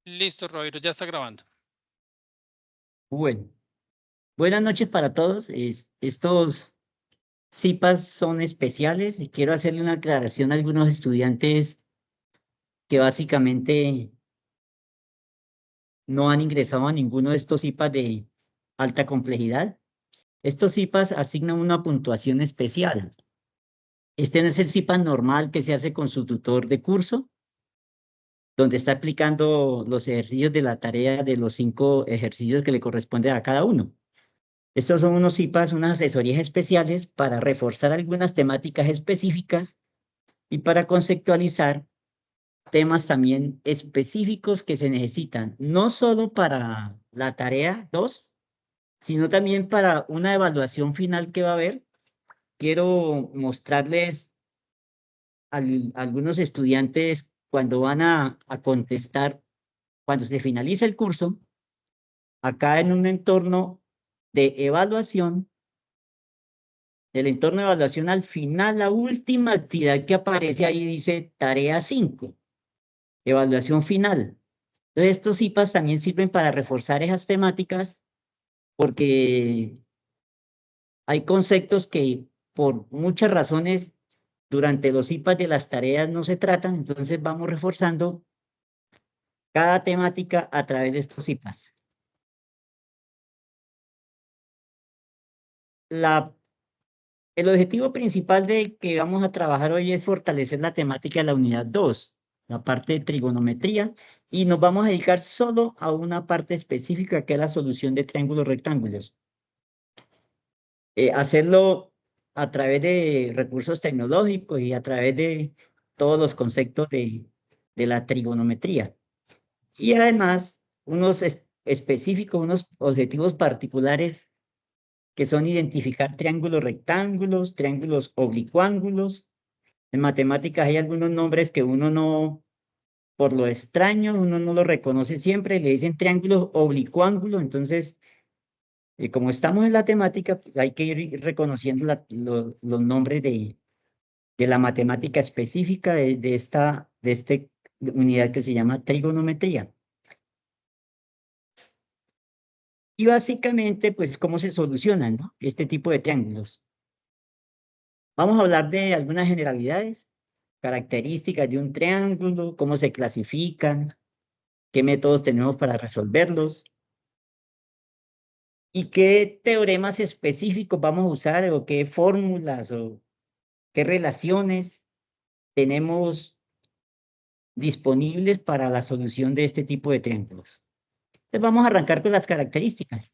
Listo, Rodrigo, ya está grabando. Bueno, buenas noches para todos. Estos CIPAS son especiales y quiero hacerle una aclaración a algunos estudiantes que básicamente no han ingresado a ninguno de estos CIPAS de alta complejidad. Estos CIPAS asignan una puntuación especial. Este no es el CIPAS normal que se hace con su tutor de curso, donde está aplicando los ejercicios de la tarea de los 5 ejercicios que le corresponden a cada uno. Estos son unos CIPAS, unas asesorías especiales para reforzar algunas temáticas específicas y para conceptualizar temas también específicos que se necesitan, no solo para la tarea 2, sino también para una evaluación final que va a haber. Quiero mostrarles a algunos estudiantes cuando van a contestar, cuando se finaliza el curso, acá en un entorno de evaluación. El entorno de evaluación al final, la última actividad que aparece ahí dice tarea 5, evaluación final. Entonces, estos CIPAS también sirven para reforzar esas temáticas porque hay conceptos que por muchas razones durante los CIPAS de las tareas no se tratan, entonces vamos reforzando cada temática a través de estos CIPAS. El objetivo principal de que vamos a trabajar hoy es fortalecer la temática de la unidad 2, la parte de trigonometría, y nos vamos a dedicar solo a una parte específica que es la solución de triángulos rectángulos. Hacerlo a través de recursos tecnológicos y a través de todos los conceptos de la trigonometría. Y además, unos específicos, unos objetivos particulares que son identificar triángulos rectángulos, triángulos oblicuángulos. En matemáticas hay algunos nombres que uno no, por lo extraño, uno no lo reconoce siempre, le dicen triángulos oblicuángulos, entonces, como estamos en la temática, pues hay que ir reconociendo los nombres de la matemática específica de esta unidad que se llama trigonometría. Y básicamente, pues, ¿cómo se solucionan, ¿no? Este tipo de triángulos? Vamos a hablar de algunas generalidades, características de un triángulo, cómo se clasifican, qué métodos tenemos para resolverlos y qué teoremas específicos vamos a usar o qué fórmulas o qué relaciones tenemos disponibles para la solución de este tipo de triángulos. Entonces vamos a arrancar con las características.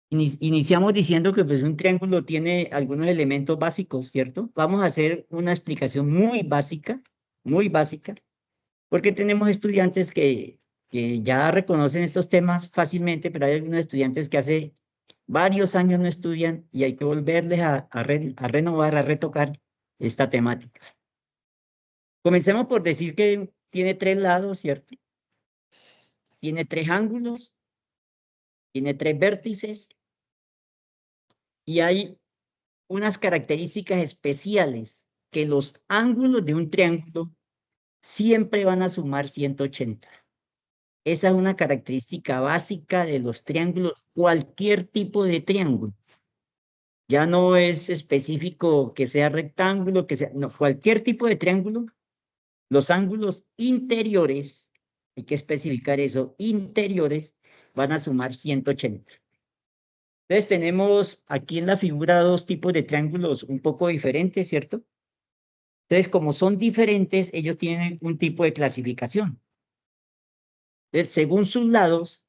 Iniciamos diciendo que pues, un triángulo tiene algunos elementos básicos, ¿cierto? Vamos a hacer una explicación muy básica, porque tenemos estudiantes que ya reconocen estos temas fácilmente, pero hay algunos estudiantes que hace varios años no estudian y hay que volverles a renovar, a retocar esta temática. Comencemos por decir que tiene 3 lados, ¿cierto? Tiene 3 ángulos, tiene 3 vértices y hay unas características especiales que los ángulos de un triángulo siempre van a sumar 180. Esa es una característica básica de los triángulos, cualquier tipo de triángulo. Ya no es específico que sea rectángulo, que sea, no, cualquier tipo de triángulo, los ángulos interiores, hay que especificar eso, interiores, van a sumar 180. Entonces tenemos aquí en la figura 2 tipos de triángulos un poco diferentes, ¿cierto? Entonces, como son diferentes, ellos tienen un tipo de clasificación. Entonces, según sus lados,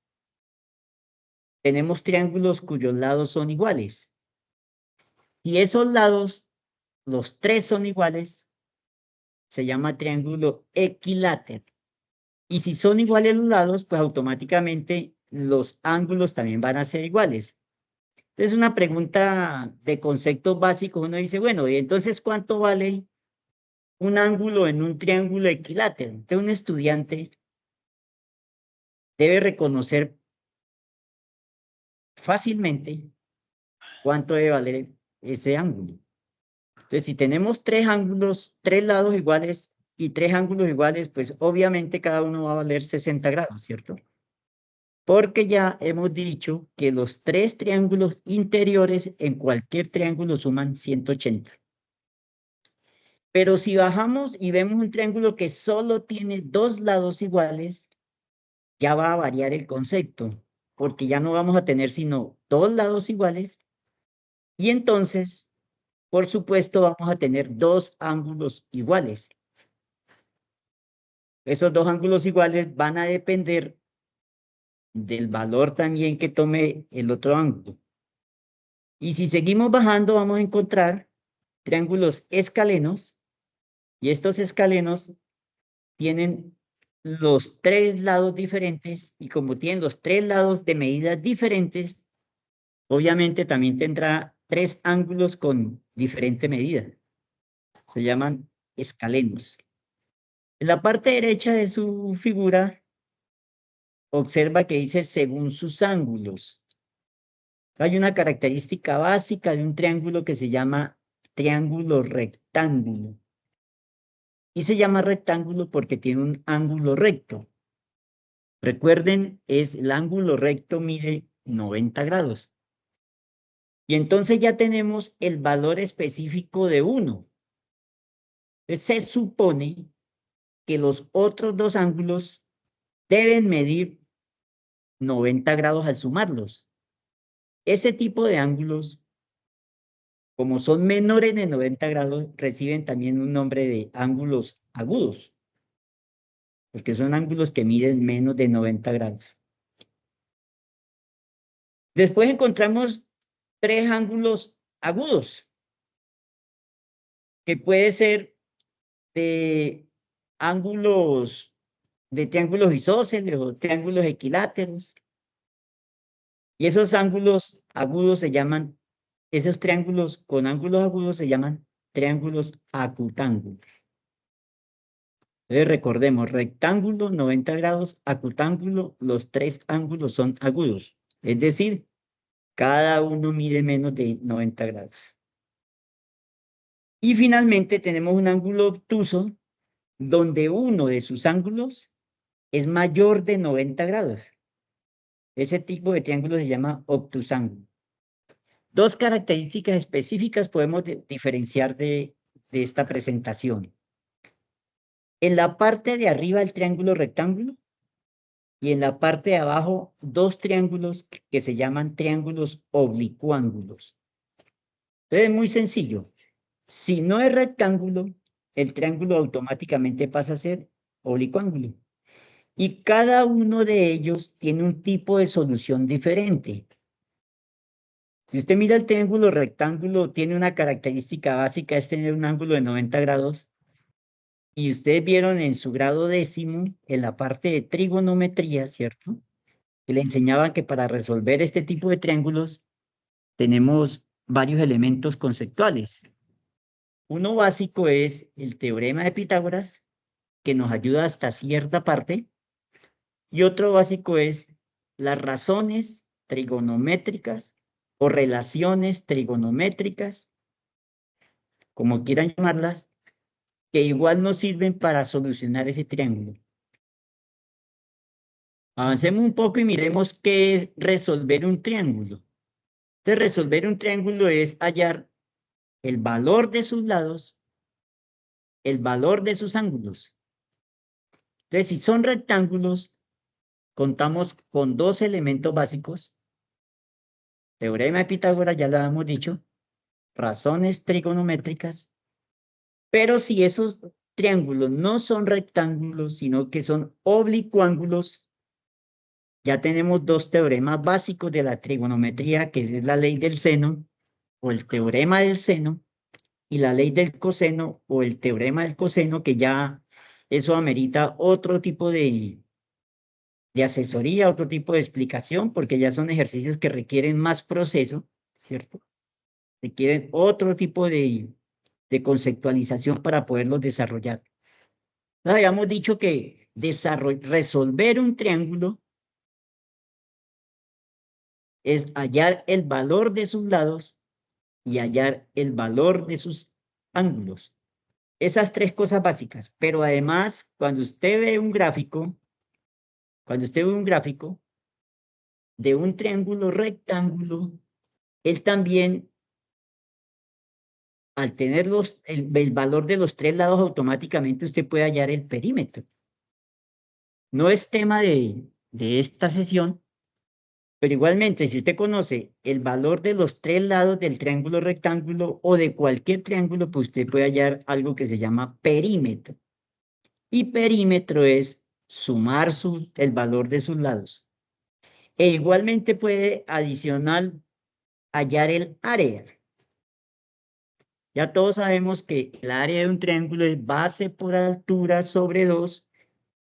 tenemos triángulos cuyos lados son iguales. Si esos lados, los 3 son iguales, se llama triángulo equilátero. Y si son iguales los lados, pues automáticamente los ángulos también van a ser iguales. Entonces, una pregunta de conceptos básicos, uno dice, bueno, ¿y entonces cuánto vale un ángulo en un triángulo equilátero? Entonces, un estudiante debe reconocer fácilmente cuánto debe valer ese ángulo. Entonces, si tenemos 3 ángulos, 3 lados iguales, y 3 ángulos iguales, pues obviamente cada uno va a valer 60 grados, ¿cierto? Porque ya hemos dicho que los 3 triángulos interiores en cualquier triángulo suman 180. Pero si bajamos y vemos un triángulo que solo tiene 2 lados iguales, ya va a variar el concepto, porque ya no vamos a tener sino 2 lados iguales, y entonces, por supuesto, vamos a tener 2 ángulos iguales. Esos 2 ángulos iguales van a depender del valor también que tome el otro ángulo. Y si seguimos bajando, vamos a encontrar triángulos escalenos, y estos escalenos tienen los 3 lados diferentes, y como tienen los 3 lados de medidas diferentes, obviamente también tendrá 3 ángulos con diferente medida. Se llaman escalenos. En la parte derecha de su figura, observa que dice según sus ángulos. Hay una característica básica de un triángulo que se llama triángulo rectángulo. Y se llama rectángulo porque tiene un ángulo recto. Recuerden, el ángulo recto mide 90 grados. Y entonces ya tenemos el valor específico de 1. Entonces se supone que los otros 2 ángulos deben medir 90 grados al sumarlos. Ese tipo de ángulos, como son menores de 90 grados, reciben también un nombre de ángulos agudos, porque son ángulos que miden menos de 90 grados. Después encontramos 3 ángulos agudos, que puede ser de ángulos, de triángulos isósceles o triángulos equiláteros. Y esos ángulos agudos se llaman, esos triángulos con ángulos agudos se llaman triángulos acutángulos. Entonces recordemos, rectángulo 90 grados, acutángulo, los 3 ángulos son agudos. Es decir, cada uno mide menos de 90 grados. Y finalmente tenemos un ángulo obtuso donde uno de sus ángulos es mayor de 90 grados. Ese tipo de triángulo se llama obtusángulo. 2 características específicas podemos diferenciar de esta presentación. En la parte de arriba el triángulo rectángulo y en la parte de abajo 2 triángulos que se llaman triángulos oblicuángulos. Entonces es muy sencillo. Si no es rectángulo, el triángulo automáticamente pasa a ser oblicuángulo. Y cada uno de ellos tiene un tipo de solución diferente. Si usted mira el triángulo rectángulo, tiene una característica básica, es tener un ángulo de 90 grados. Y ustedes vieron en su grado décimo, en la parte de trigonometría, ¿cierto? Que le enseñaban que para resolver este tipo de triángulos tenemos varios elementos conceptuales. Uno básico es el teorema de Pitágoras, que nos ayuda hasta cierta parte. Y otro básico es las razones trigonométricas o relaciones trigonométricas, como quieran llamarlas, que igual nos sirven para solucionar ese triángulo. Avancemos un poco y miremos qué es resolver un triángulo. Entonces, resolver un triángulo es hallar el valor de sus lados, el valor de sus ángulos. Entonces, si son rectángulos, contamos con 2 elementos básicos. Teorema de Pitágoras, ya lo hemos dicho, razones trigonométricas, pero si esos triángulos no son rectángulos, sino que son oblicuángulos, ya tenemos 2 teoremas básicos de la trigonometría, que es la ley del seno, o el teorema del seno, y la ley del coseno, o el teorema del coseno, que ya eso amerita otro tipo de asesoría, otro tipo de explicación, porque ya son ejercicios que requieren más proceso, ¿cierto? Requieren otro tipo de conceptualización para poderlos desarrollar. Entonces, habíamos dicho que resolver un triángulo es hallar el valor de sus lados y hallar el valor de sus ángulos. Esas tres cosas básicas. Pero además, cuando usted ve un gráfico de un triángulo rectángulo, él también, al tener el valor de los tres lados, automáticamente usted puede hallar el perímetro. No es tema de esta sesión, pero igualmente, si usted conoce el valor de los tres lados del triángulo rectángulo o de cualquier triángulo, pues usted puede hallar algo que se llama perímetro. Y perímetro es sumar el valor de sus lados. E igualmente puede adicional hallar el área. Ya todos sabemos que el área de un triángulo es base por altura sobre 2,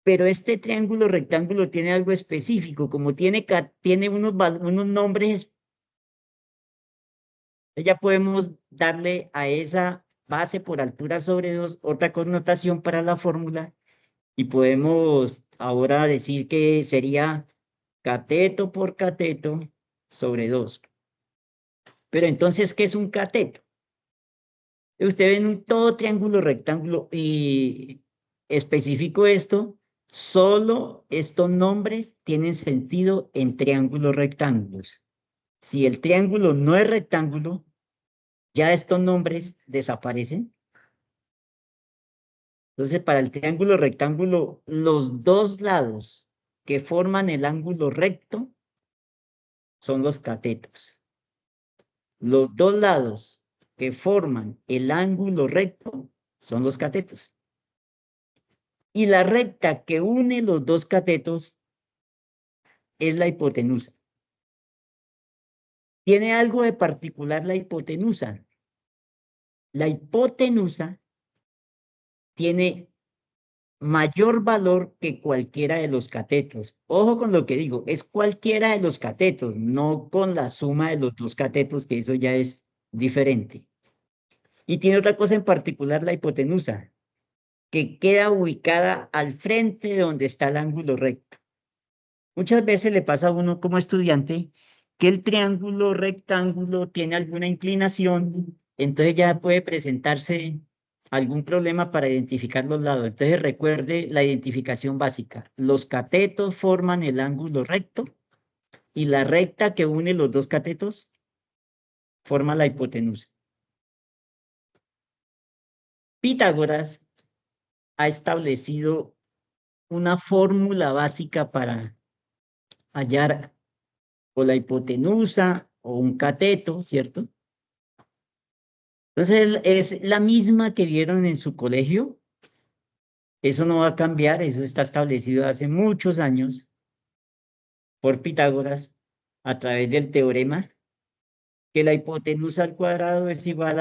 pero este triángulo rectángulo tiene algo específico, como tiene unos nombres, ya podemos darle a esa base por altura sobre 2 otra connotación para la fórmula y podemos ahora decir que sería cateto por cateto sobre 2. Pero entonces, ¿qué es un cateto? Usted ve en un todo triángulo rectángulo y especifico esto, solo estos nombres tienen sentido en triángulos rectángulos. Si el triángulo no es rectángulo, ya estos nombres desaparecen. Entonces, para el triángulo rectángulo, los dos lados que forman el ángulo recto son los catetos. Los dos lados que forman el ángulo recto son los catetos. Y la recta que une los dos catetos es la hipotenusa. Tiene algo de particular la hipotenusa. La hipotenusa tiene mayor valor que cualquiera de los catetos. Ojo con lo que digo, es cualquiera de los catetos, no con la suma de los dos catetos, que eso ya es diferente. Y tiene otra cosa en particular la hipotenusa, que queda ubicada al frente de donde está el ángulo recto. Muchas veces le pasa a uno como estudiante que el triángulo rectángulo tiene alguna inclinación, entonces ya puede presentarse algún problema para identificar los lados. Entonces recuerde la identificación básica. Los catetos forman el ángulo recto y la recta que une los dos catetos forma la hipotenusa. Pitágoras ha establecido una fórmula básica para hallar o la hipotenusa o un cateto, ¿cierto? Entonces es la misma que vieron en su colegio. Eso no va a cambiar, eso está establecido hace muchos años por Pitágoras a través del teorema que la hipotenusa al cuadrado es igual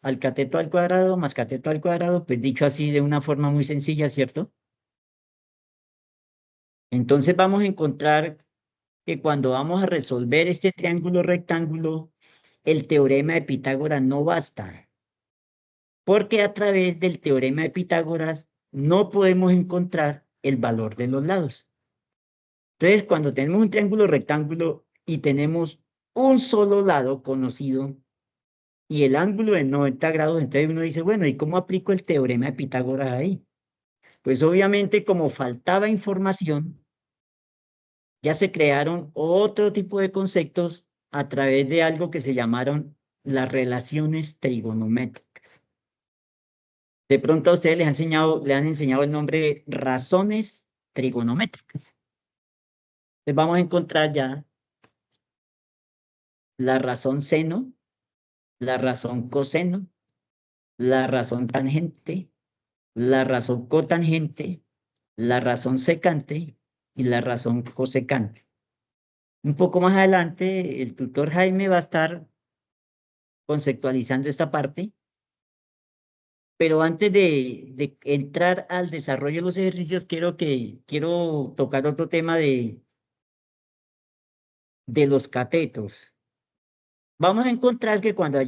al cateto al cuadrado más cateto al cuadrado, pues dicho así de una forma muy sencilla, ¿cierto? Entonces vamos a encontrar que cuando vamos a resolver este triángulo rectángulo, el teorema de Pitágoras no basta, porque a través del teorema de Pitágoras no podemos encontrar el valor de los lados. Entonces, cuando tenemos un triángulo rectángulo y tenemos un solo lado conocido y el ángulo de 90 grados, entonces uno dice, bueno, ¿y cómo aplico el teorema de Pitágoras ahí? Pues obviamente como faltaba información, ya se crearon otro tipo de conceptos a través de algo que se llamaron las relaciones trigonométricas. De pronto a ustedes le han enseñado el nombre de razones trigonométricas. Entonces vamos a encontrar ya la razón seno, la razón coseno, la razón tangente, la razón cotangente, la razón secante y la razón cosecante. Un poco más adelante, el tutor Jaime va a estar conceptualizando esta parte, pero antes de entrar al desarrollo de los ejercicios, quiero tocar otro tema de los catetos. Vamos a encontrar que cuando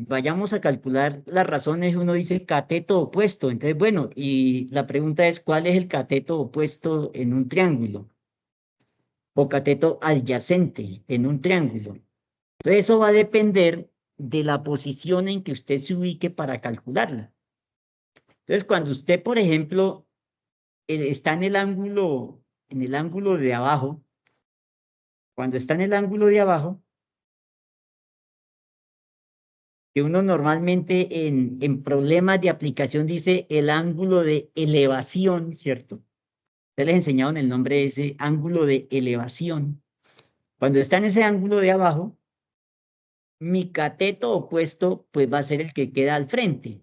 vayamos a calcular las razones, uno dice cateto opuesto. Entonces, bueno, y la pregunta es, ¿cuál es el cateto opuesto en un triángulo? O cateto adyacente en un triángulo. Entonces, eso va a depender de la posición en que usted se ubique para calcularla. Entonces, cuando usted, por ejemplo, está en el ángulo de abajo, cuando está en el ángulo de abajo, que uno normalmente en problemas de aplicación dice el ángulo de elevación, ¿cierto? Ustedes les enseñaron el nombre de ese ángulo de elevación. Cuando está en ese ángulo de abajo, mi cateto opuesto pues va a ser el que queda al frente.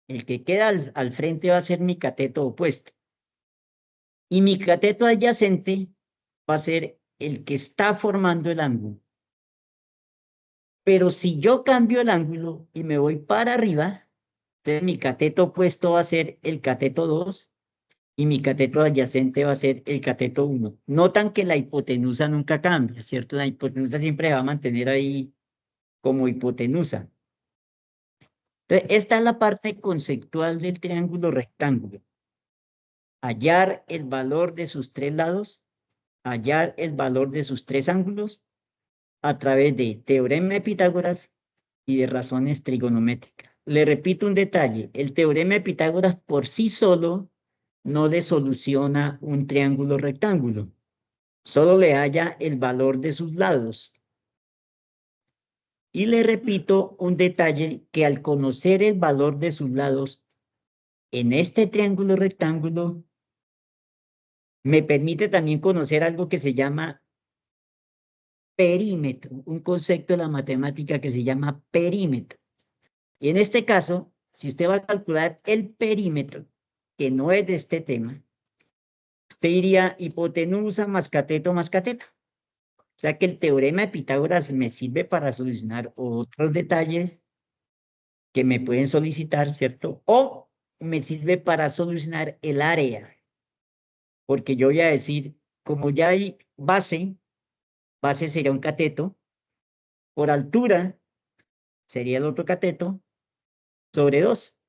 El que queda al frente va a ser mi cateto opuesto. Y mi cateto adyacente va a ser el que está formando el ángulo. Pero si yo cambio el ángulo y me voy para arriba, entonces mi cateto opuesto va a ser el cateto 2 y mi cateto adyacente va a ser el cateto 1. Notan que la hipotenusa nunca cambia, ¿cierto? La hipotenusa siempre se va a mantener ahí como hipotenusa. Entonces, esta es la parte conceptual del triángulo rectángulo. Hallar el valor de sus tres lados, hallar el valor de sus tres ángulos a través de teorema de Pitágoras y de razones trigonométricas. Le repito un detalle, el teorema de Pitágoras por sí solo no le soluciona un triángulo rectángulo, solo le halla el valor de sus lados. Y le repito un detalle que al conocer el valor de sus lados en este triángulo rectángulo, me permite también conocer algo que se llama perímetro, un concepto de la matemática que se llama perímetro. Y en este caso, si usted va a calcular el perímetro, que no es de este tema, usted diría hipotenusa más cateto más cateto. O sea que el teorema de Pitágoras me sirve para solucionar otros detalles que me pueden solicitar, ¿cierto? O me sirve para solucionar el área, porque yo voy a decir, como ya hay base sería un cateto, por altura sería el otro cateto, sobre 2.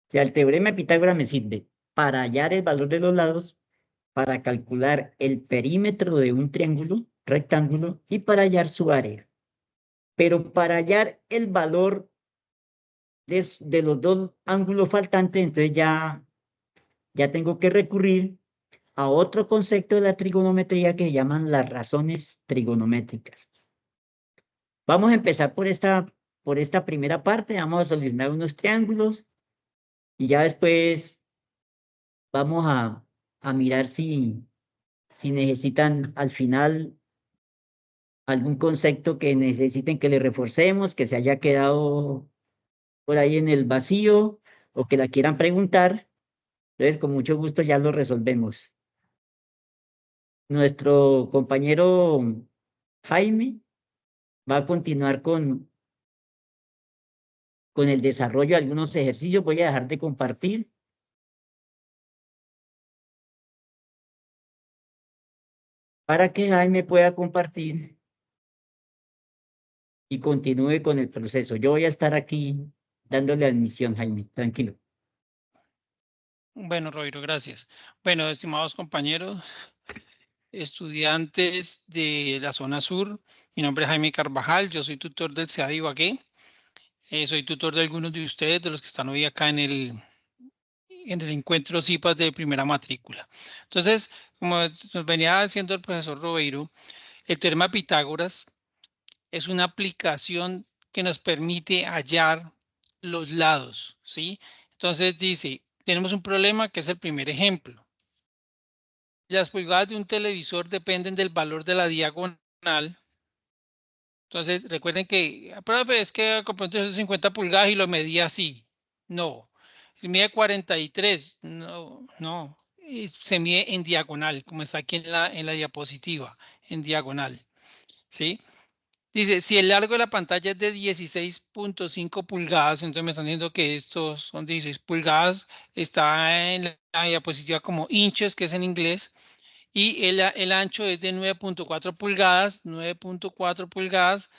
O sea, el teorema de Pitágoras me sirve para hallar el valor de los lados, para calcular el perímetro de un triángulo, rectángulo, y para hallar su área. Pero para hallar el valor de los dos ángulos faltantes, entonces ya tengo que recurrir a otro concepto de la trigonometría que se llaman las razones trigonométricas. Vamos a empezar por esta primera parte, vamos a solucionar unos triángulos y ya después vamos a mirar si necesitan al final algún concepto que necesiten que le reforcemos, que se haya quedado por ahí en el vacío o que la quieran preguntar. Entonces, con mucho gusto ya lo resolvemos. Nuestro compañero Jaime va a continuar con el desarrollo de algunos ejercicios. Voy a dejar de compartir para que Jaime pueda compartir y continúe con el proceso. Yo voy a estar aquí dándole admisión, Jaime. Tranquilo. Bueno, Roiro, gracias. Bueno, estimados compañeros, estudiantes de la zona sur, mi nombre es Jaime Carvajal, yo soy tutor del CEA de Ibagué, soy tutor de algunos de ustedes, de los que están hoy acá en el encuentro CIPAS de primera matrícula. Entonces, como nos venía diciendo el profesor Robeiro, el teorema de Pitágoras es una aplicación que nos permite hallar los lados, ¿sí? Entonces dice, tenemos un problema que es el primer ejemplo. Las pulgadas de un televisor dependen del valor de la diagonal. Entonces, recuerden que, profe, es que compré un 50 pulgadas y lo medí así. No, mide 43. No. Se mide en diagonal, como está aquí en la diapositiva, en diagonal. ¿Sí? Dice, si el largo de la pantalla es de 16.5 pulgadas, entonces me están diciendo que estos son 16 pulgadas, está en la diapositiva como inches, que es en inglés, y el ancho es de 9.4 pulgadas, 9.4 pulgadas,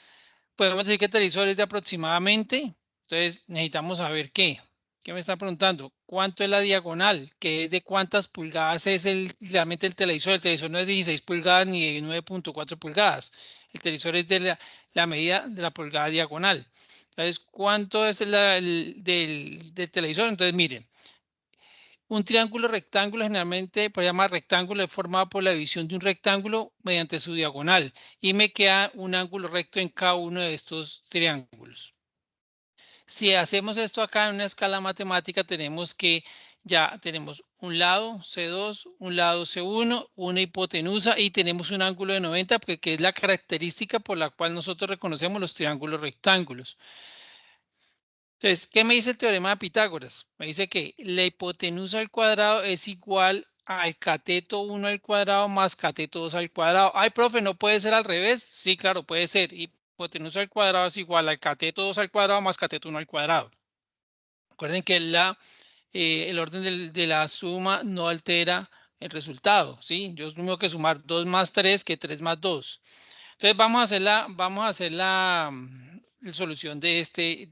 podemos decir que el televisor es de aproximadamente, entonces necesitamos saber qué me está preguntando, ¿cuánto es la diagonal? ¿Qué es de cuántas pulgadas es realmente el televisor? El televisor no es de 16 pulgadas ni de 9.4 pulgadas, el televisor es de la medida de la pulgada diagonal. Entonces, ¿cuánto es del televisor? Entonces, miren, un triángulo rectángulo generalmente, por llamar rectángulo, es formado por la división de un rectángulo mediante su diagonal y me queda un ángulo recto en cada uno de estos triángulos. Si hacemos esto acá en una escala matemática, tenemos que ya tenemos un lado C2, un lado C1, una hipotenusa y tenemos un ángulo de 90, porque que es la característica por la cual nosotros reconocemos los triángulos rectángulos. Entonces, ¿qué me dice el teorema de Pitágoras? Me dice que la hipotenusa al cuadrado es igual al cateto 1 al cuadrado más cateto 2 al cuadrado. Ay, profe, ¿no puede ser al revés? Sí, claro, puede ser. Hipotenusa al cuadrado es igual al cateto 2 al cuadrado más cateto 1 al cuadrado. Recuerden que el orden de la suma no altera el resultado, ¿sí? Yo tengo que sumar 2 más 3 que 3 más 2. Entonces vamos a hacer la solución de este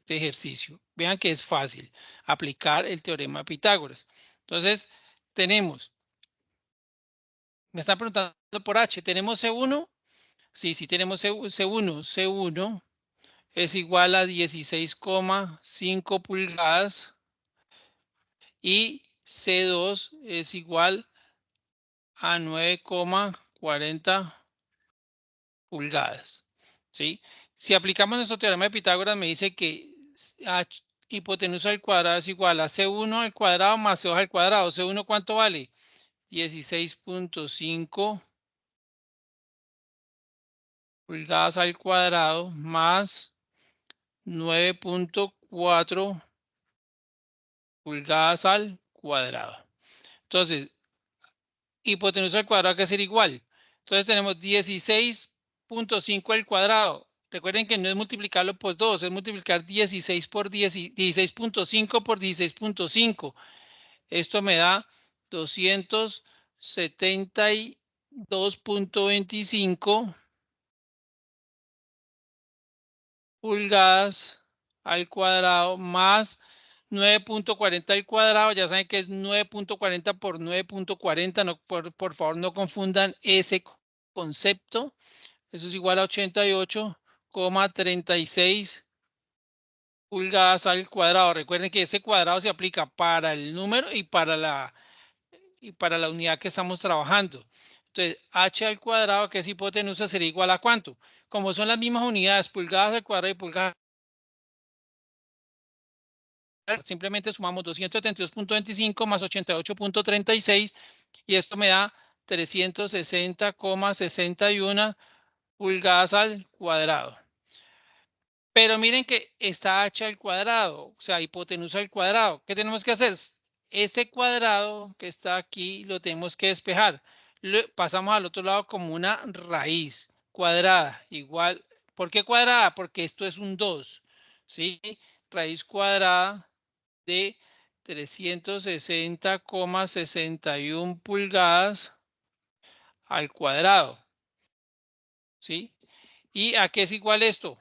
ejercicio. Vean que es fácil aplicar el teorema de Pitágoras. Entonces tenemos, me están preguntando por H, ¿tenemos C1? Sí, tenemos C1. C1 es igual a 16,5 pulgadas y C2 es igual a 9,40 pulgadas. ¿Sí? Si aplicamos nuestro teorema de Pitágoras, me dice que hipotenusa al cuadrado es igual a C1 al cuadrado más C2 al cuadrado. ¿C1 cuánto vale? 16,5 pulgadas al cuadrado más 9,4 pulgadas al cuadrado. Entonces, hipotenusa al cuadrado que ser igual. Entonces tenemos 16,5 al cuadrado. Recuerden que no es multiplicarlo por 2, es multiplicar 16 por 10, 16,5 por 16,5. Esto me da 272,25 pulgadas al cuadrado más 9,40 al cuadrado. Ya saben que es 9,40 por 9,40. No, por favor, no confundan ese concepto. Eso es igual a 88,36 pulgadas al cuadrado. Recuerden que ese cuadrado se aplica para el número y para la unidad que estamos trabajando. Entonces, h al cuadrado, que es hipotenusa, sería igual a ¿cuánto? Como son las mismas unidades, pulgadas al cuadrado y pulgadas, simplemente sumamos 272,25 más 88,36 y esto me da 360,61 pulgadas al cuadrado. Pero miren que está h al cuadrado, o sea, hipotenusa al cuadrado. ¿Qué tenemos que hacer? Este cuadrado que está aquí lo tenemos que despejar. Pasamos al otro lado como una raíz cuadrada, igual. ¿Por qué cuadrada? Porque esto es un 2, ¿sí? Raíz cuadrada de 360,61 pulgadas al cuadrado, ¿sí? ¿Y a qué es igual esto?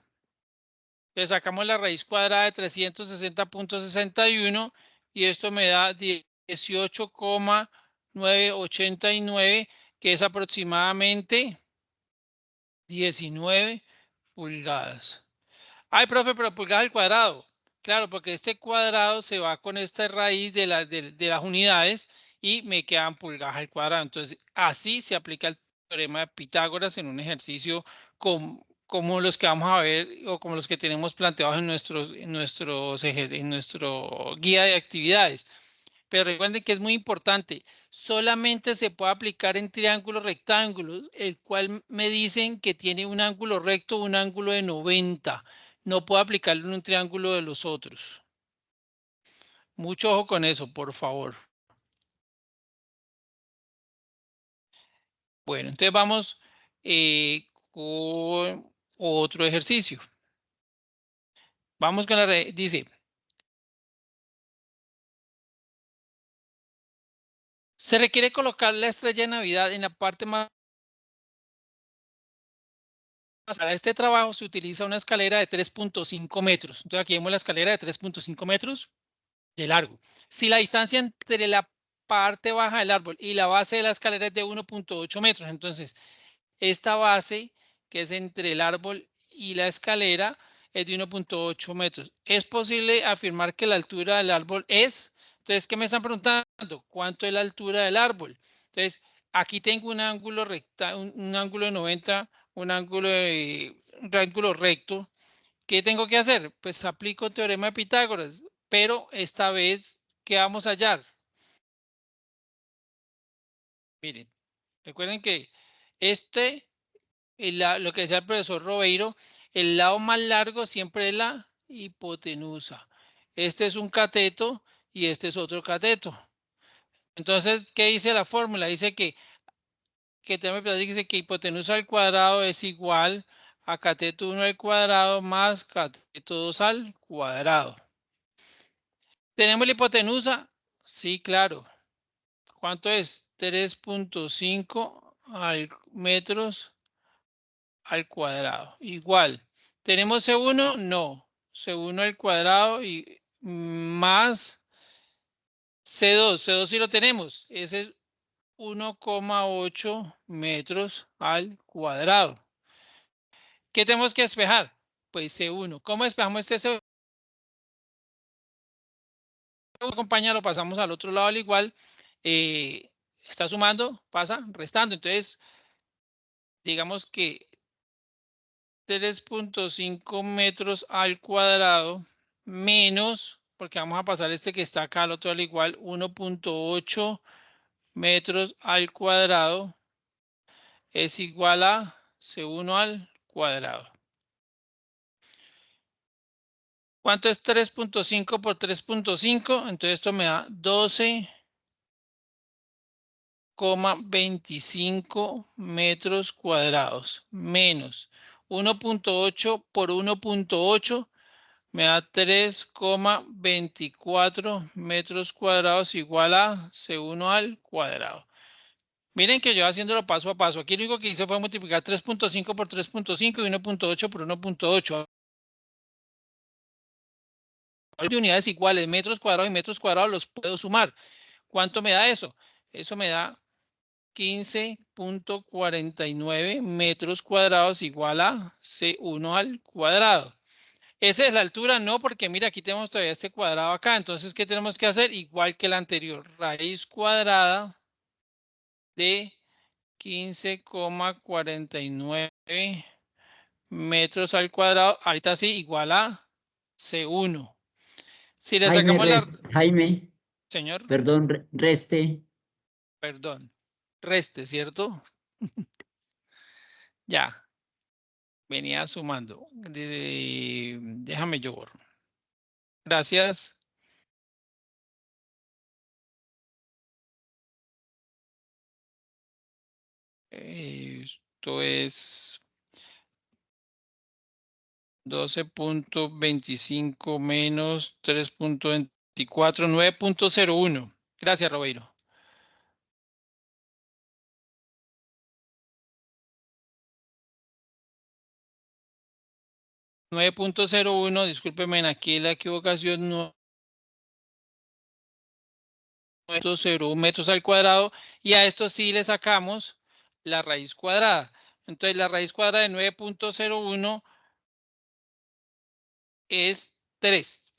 Le sacamos la raíz cuadrada de 360,61 y esto me da 18,989, que es aproximadamente 19 pulgadas. Ay, profe, pero pulgadas al cuadrado. Claro, porque este cuadrado se va con esta raíz de las unidades y me quedan pulgadas al cuadrado. Entonces, así se aplica el teorema de Pitágoras en un ejercicio como los que vamos a ver o como los que tenemos planteados en nuestro guía de actividades. Pero recuerden que es muy importante, solamente se puede aplicar en triángulos rectángulos, el cual me dicen que tiene un ángulo recto, un ángulo de 90. No puedo aplicarlo en un triángulo de los otros. Mucho ojo con eso, por favor. Bueno, entonces vamos con otro ejercicio. Vamos con dice, se requiere colocar la estrella de Navidad en la parte más. Para este trabajo se utiliza una escalera de 3,5 metros. Entonces aquí vemos la escalera de 3,5 metros de largo. Si la distancia entre la parte baja del árbol y la base de la escalera es de 1,8 metros, entonces esta base que es entre el árbol y la escalera es de 1.8 metros. ¿Es posible afirmar que la altura del árbol es? Entonces, ¿qué me están preguntando? ¿Cuánto es la altura del árbol? Entonces, aquí tengo un ángulo recta, un ángulo de 90, un ángulo recto. ¿Qué tengo que hacer? Pues aplico teorema de Pitágoras, pero esta vez, ¿qué vamos a hallar? Miren, recuerden que lo que decía el profesor Robeiro, el lado más largo siempre es la hipotenusa. Este es un cateto y este es otro cateto. Entonces, ¿qué dice la fórmula? Dice que dice que hipotenusa al cuadrado es igual a cateto 1 al cuadrado más cateto 2 al cuadrado. ¿Tenemos la hipotenusa? Sí, claro. ¿Cuánto es? 3.5 metros al cuadrado. Igual. ¿Tenemos C1? No. C1 al cuadrado y más C2. C2 sí lo tenemos. Ese es 1,8 metros al cuadrado. ¿Qué tenemos que despejar? Pues C1. ¿Cómo despejamos este C1? Acompaña, pasamos al otro lado al igual. Está sumando, pasa, restando. Entonces, digamos que 3.5 metros al cuadrado menos, porque vamos a pasar este que está acá al otro al igual, 1.8 metros al cuadrado es igual a C1 al cuadrado. ¿Cuánto es 3.5 por 3.5? Entonces esto me da 12,25 metros cuadrados menos 1.8 por 1.8 me da 3,24 metros cuadrados igual a C1 al cuadrado. Miren que yo haciéndolo paso a paso. Aquí lo único que hice fue multiplicar 3.5 por 3.5 y 1.8 por 1.8. De unidades iguales, metros cuadrados y metros cuadrados los puedo sumar. ¿Cuánto me da eso? Eso me da 15.49 metros cuadrados igual a C1 al cuadrado. ¿Esa es la altura? No, porque mira, aquí tenemos todavía este cuadrado acá. Entonces, ¿qué tenemos que hacer? Igual que el anterior. Raíz cuadrada de 15,49 metros al cuadrado. Ahorita sí, igual a C1. Si le Jaime, sacamos la... Jaime, Señor, perdón, reste. perdón. Reste, ¿cierto? Ya. Venía sumando. Déjame yo borro. Gracias. Esto es 12.25 menos 3.24, 9.01. Gracias, Robeiro. .01, discúlpeme, aquí la equivocación, 9.01 metros al cuadrado, y a esto sí le sacamos la raíz cuadrada. Entonces, la raíz cuadrada de 9.01 es 3,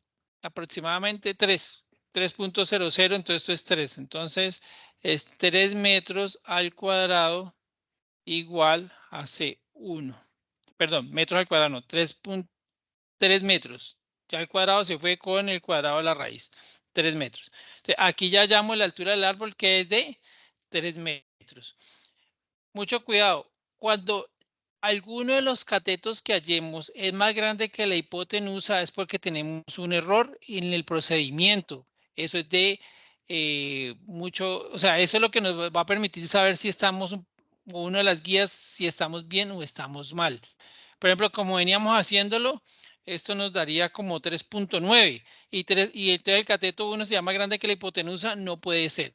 aproximadamente 3, 3.00, entonces esto es 3. Entonces, es 3 metros al cuadrado igual a C1. Perdón, metros al cuadrado, no, 3.3 metros. Ya el cuadrado se fue con el cuadrado de la raíz, 3 metros. Entonces, aquí ya llamo la altura del árbol, que es de 3 metros. Mucho cuidado, cuando alguno de los catetos que hallemos es más grande que la hipotenusa, es porque tenemos un error en el procedimiento. Eso es de mucho, o sea, eso es lo que nos va a permitir saber si estamos, una de las guías, si estamos bien o estamos mal. Por ejemplo, como veníamos haciéndolo, esto nos daría como 3.9 y entonces el cateto 1 se llama más grande que la hipotenusa, no puede ser.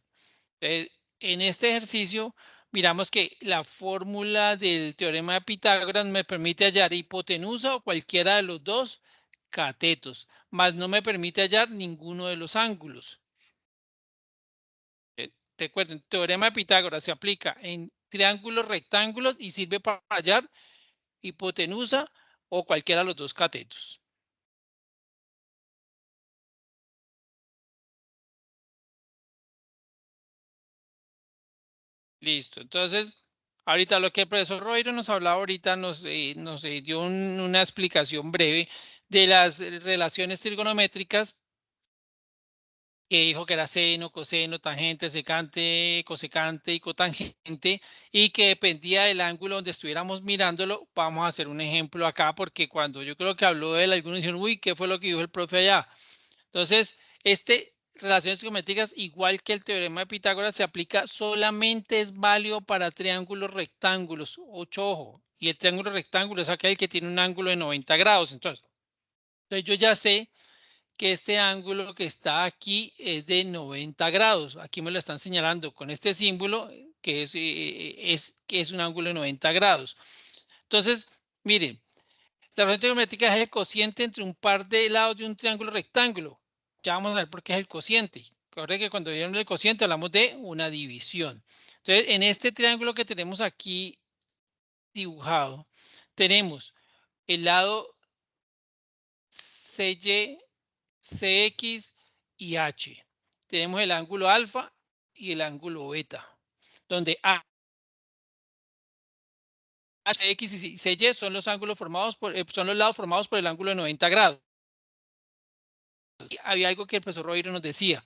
En este ejercicio, miramos que la fórmula del teorema de Pitágoras me permite hallar hipotenusa o cualquiera de los dos catetos, mas no me permite hallar ninguno de los ángulos. Recuerden, el teorema de Pitágoras se aplica en triángulos rectángulos y sirve para hallar hipotenusa o cualquiera de los dos catetos. Listo. Entonces, ahorita lo que el profesor Roiro nos hablaba ahorita nos dio una explicación breve de las relaciones trigonométricas, que dijo que era seno, coseno, tangente, secante, cosecante y cotangente, y que dependía del ángulo donde estuviéramos mirándolo. Vamos a hacer un ejemplo acá, porque cuando yo creo que habló de él, algunos dijeron, uy, ¿qué fue lo que dijo el profe allá? Entonces, relaciones trigonométricas, igual que el teorema de Pitágoras, se aplica solamente, es válido para triángulos rectángulos, 8 ojos, y el triángulo rectángulo es aquel que tiene un ángulo de 90 grados. Entonces yo ya sé que este ángulo que está aquí es de 90 grados. Aquí me lo están señalando con este símbolo, que es un ángulo de 90 grados. Entonces, miren, la relación trigonométrica es el cociente entre un par de lados de un triángulo rectángulo. Ya vamos a ver por qué es el cociente. Recuerden que cuando hablamos del cociente hablamos de una división. Entonces, en este triángulo que tenemos aquí dibujado, tenemos el lado CY, CX y H. Tenemos el ángulo alfa y el ángulo beta, donde CX y CY son los ángulos formados son los lados formados por el ángulo de 90 grados. Y había algo que el profesor Roiro nos decía.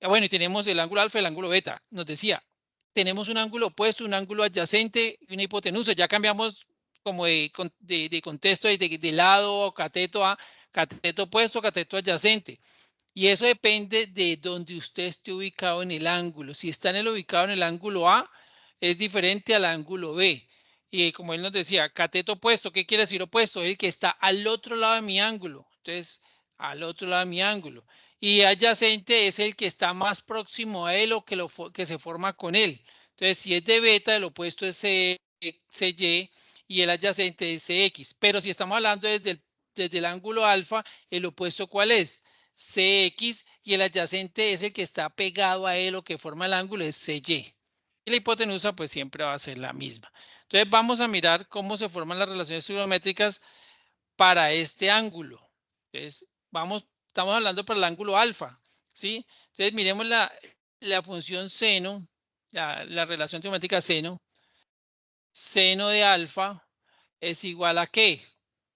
Bueno, y tenemos el ángulo alfa y el ángulo beta. Nos decía, tenemos un ángulo opuesto, un ángulo adyacente y una hipotenusa. Ya cambiamos como de contexto, de lado, cateto a cateto opuesto, cateto adyacente. Y eso depende de donde usted esté ubicado en el ángulo. Si está ubicado en el ángulo A, es diferente al ángulo B. Y como él nos decía, cateto opuesto, ¿qué quiere decir opuesto? Es el que está al otro lado de mi ángulo. Entonces, al otro lado de mi ángulo. Y adyacente es el que está más próximo a él o que se forma con él. Entonces, si es de beta, el opuesto es CY y el adyacente es CX. Pero si estamos hablando desde el ángulo alfa, ¿el opuesto cuál es? CX, y el adyacente es el que está pegado a él o que forma el ángulo, es CY. Y la hipotenusa pues siempre va a ser la misma. Entonces vamos a mirar cómo se forman las relaciones trigonométricas para este ángulo. Entonces estamos hablando para el ángulo alfa, ¿sí? Entonces miremos la función seno, la relación trigonométrica seno. Seno de alfa es igual a ¿qué?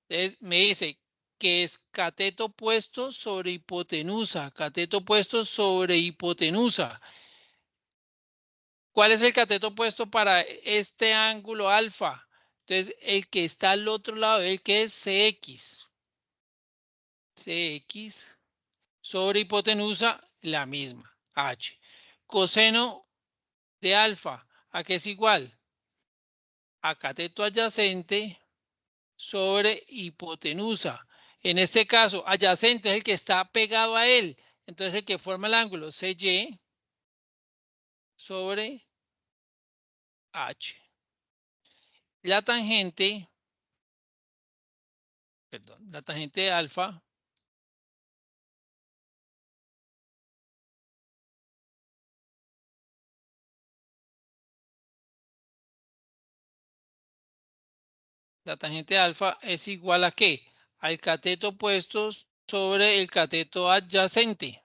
Entonces me dice que es cateto opuesto sobre hipotenusa, cateto opuesto sobre hipotenusa. ¿Cuál es el cateto opuesto para este ángulo alfa? Entonces, el que está al otro lado, el que es CX. CX sobre hipotenusa, la misma, H. Coseno de alfa, ¿a qué es igual? A cateto adyacente sobre hipotenusa. En este caso, adyacente es el que está pegado a él. Entonces, el que forma el ángulo CY sobre H. La tangente, perdón, la tangente de alfa es igual a ¿qué? Al cateto opuesto sobre el cateto adyacente.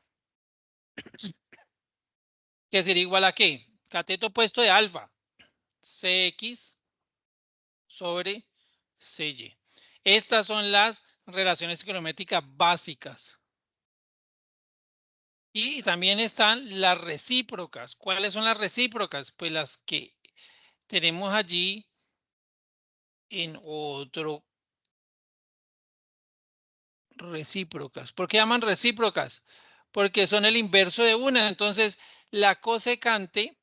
¿Qué sería igual a qué? Cateto opuesto de alfa, CX sobre CY. Estas son las relaciones trigonométricas básicas. Y también están las recíprocas. ¿Cuáles son las recíprocas? Pues las que tenemos allí en otro. Recíprocas. ¿Por qué llaman recíprocas? Porque son el inverso de una. Entonces, la cosecante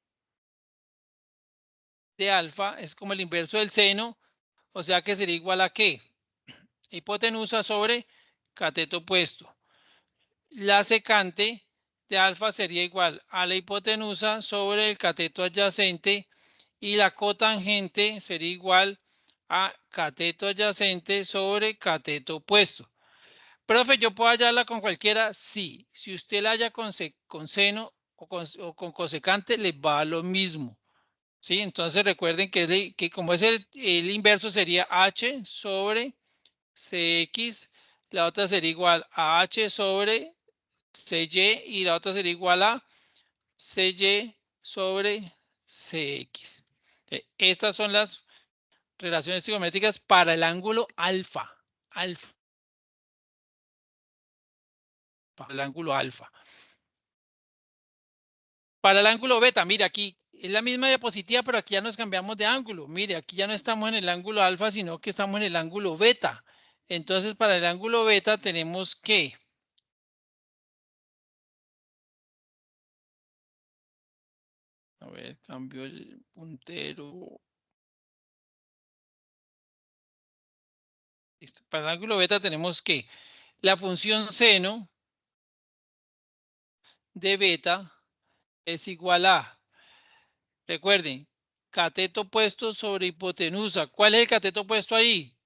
de alfa es como el inverso del seno, o sea que sería igual a ¿qué? Hipotenusa sobre cateto opuesto. La secante de alfa sería igual a la hipotenusa sobre el cateto adyacente, y la cotangente sería igual a cateto adyacente sobre cateto opuesto. Profe, ¿yo puedo hallarla con cualquiera? Sí. Si usted la halla con seno o con cosecante, le va a lo mismo. ¿Sí? Entonces recuerden que como es el inverso sería h sobre CX, la otra sería igual a H sobre CY y la otra sería igual a CY sobre CX. Estas son las relaciones trigonométricas para el ángulo alfa. Para el ángulo alfa. Para el ángulo beta, mire aquí, es la misma diapositiva, pero aquí ya nos cambiamos de ángulo. Mire, aquí ya no estamos en el ángulo alfa, sino que estamos en el ángulo beta. Entonces, para el ángulo beta tenemos que a ver, cambio el puntero. Listo. Para el ángulo beta tenemos que la función seno de beta es igual a, recuerden, cateto opuesto sobre hipotenusa. ¿Cuál es el cateto opuesto ahí?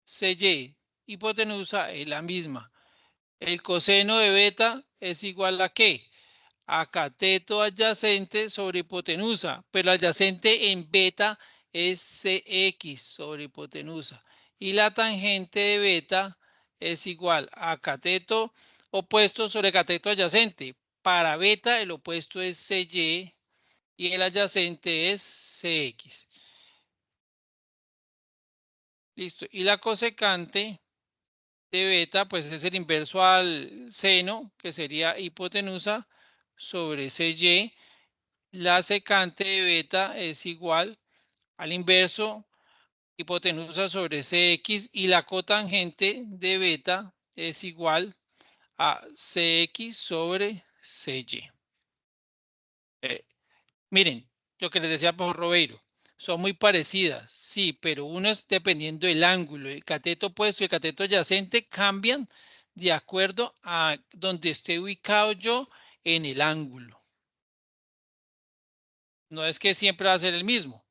CY. Hipotenusa es la misma. El coseno de beta es igual a ¿qué? A cateto adyacente sobre hipotenusa, pero adyacente en beta es CX sobre hipotenusa. Y la tangente de beta es igual a cateto opuesto sobre cateto adyacente. Para beta el opuesto es CY y el adyacente es CX. Listo. Y la cosecante de beta, pues es el inverso al seno, que sería hipotenusa sobre CY. La secante de beta es igual al inverso hipotenusa sobre CX y la cotangente de beta es igual a CX sobre CY. Miren, lo que les decía por Robeiro, son muy parecidas, sí, pero uno es dependiendo del ángulo. El cateto opuesto y el cateto adyacente cambian de acuerdo a donde esté ubicado yo en el ángulo. No es que siempre va a ser el mismo.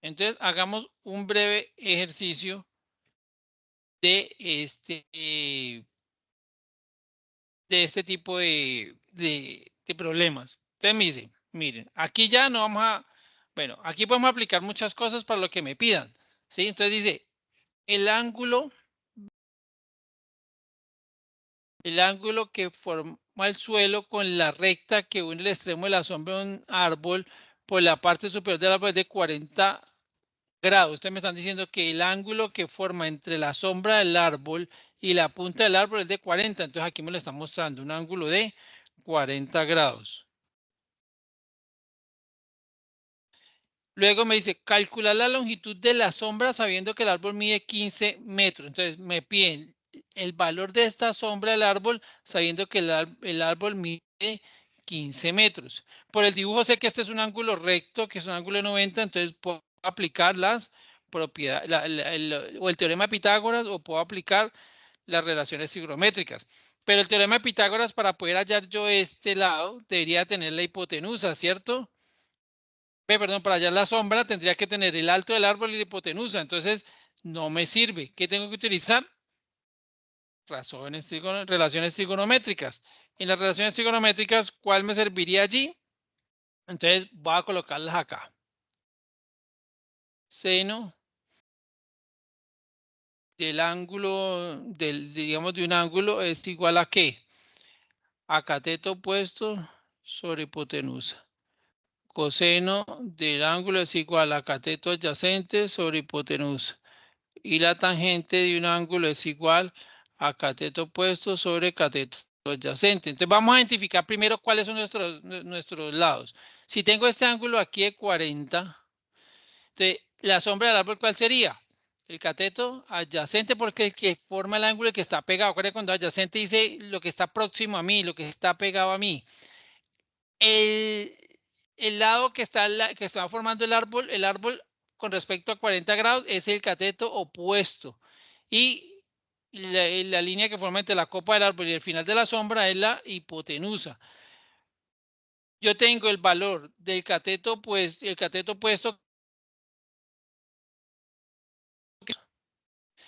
Entonces, hagamos un breve ejercicio de este tipo de problemas. Entonces me dice, miren, aquí ya no vamos a, bueno, aquí podemos aplicar muchas cosas para lo que me pidan, ¿sí? Entonces dice, el ángulo que forma el suelo con la recta que une el extremo de la sombra de un árbol por la parte superior del árbol es de 40 grados. Ustedes me están diciendo que el ángulo que forma entre la sombra del árbol y la punta del árbol es de 40. Entonces aquí me lo están mostrando un ángulo de 40 grados. Luego me dice, calcular la longitud de la sombra sabiendo que el árbol mide 15 metros. Entonces me piden el valor de esta sombra del árbol sabiendo que el árbol mide 15 metros. Por el dibujo sé que este es un ángulo recto, que es un ángulo de 90, entonces puedo aplicar las propiedades, o el teorema de Pitágoras, o puedo aplicar las relaciones trigonométricas. Pero el teorema de Pitágoras, para poder hallar yo este lado, debería tener la hipotenusa, ¿cierto? Perdón, para hallar la sombra tendría que tener el alto del árbol y la hipotenusa. Entonces, no me sirve. ¿Qué tengo que utilizar? Relaciones trigonométricas. En las relaciones trigonométricas, ¿cuál me serviría allí? Entonces, voy a colocarlas acá. Seno del ángulo, digamos, de un ángulo es igual a ¿qué? A cateto opuesto sobre hipotenusa. Coseno del ángulo es igual a cateto adyacente sobre hipotenusa. Y la tangente de un ángulo es igual a cateto opuesto sobre cateto adyacente. Entonces vamos a identificar primero cuáles son nuestros lados. Si tengo este ángulo aquí de 40, entonces la sombra del árbol, ¿cuál sería? El cateto adyacente, porque el que forma el ángulo y que está pegado. Acuérdense cuando adyacente dice lo que está próximo a mí, lo que está pegado a mí. El lado que está formando el árbol con respecto a 40 grados es el cateto opuesto. Y la línea que forma entre la copa del árbol y el final de la sombra es la hipotenusa. Yo tengo el valor del cateto opuesto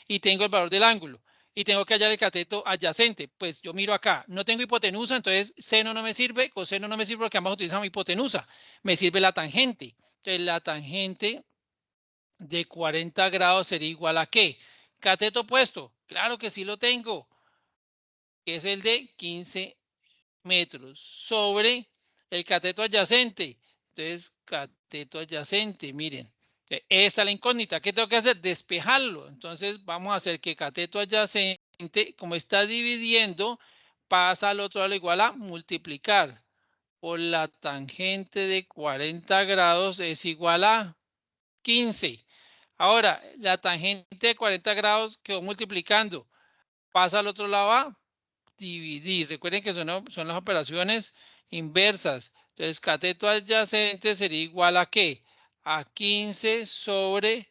y tengo el valor del ángulo. y tengo que hallar el cateto adyacente. Pues yo miro acá, no tengo hipotenusa, entonces seno no me sirve, coseno no me sirve porque ambos utilizamos hipotenusa. Me sirve la tangente. Entonces la tangente de 40 grados sería igual a ¿qué? Cateto opuesto, claro que sí lo tengo, que es el de 15 metros sobre el cateto adyacente. Entonces, cateto adyacente, miren, esta es la incógnita. ¿Qué tengo que hacer? Despejarlo. Entonces, vamos a hacer que cateto adyacente, como está dividiendo, pasa al otro lado igual a multiplicar por la tangente de 40 grados es igual a 15. Ahora, la tangente de 40 grados quedó multiplicando. Pasa al otro lado a dividir. Recuerden que son las operaciones inversas. Entonces, cateto adyacente sería igual a ¿qué? A 15 sobre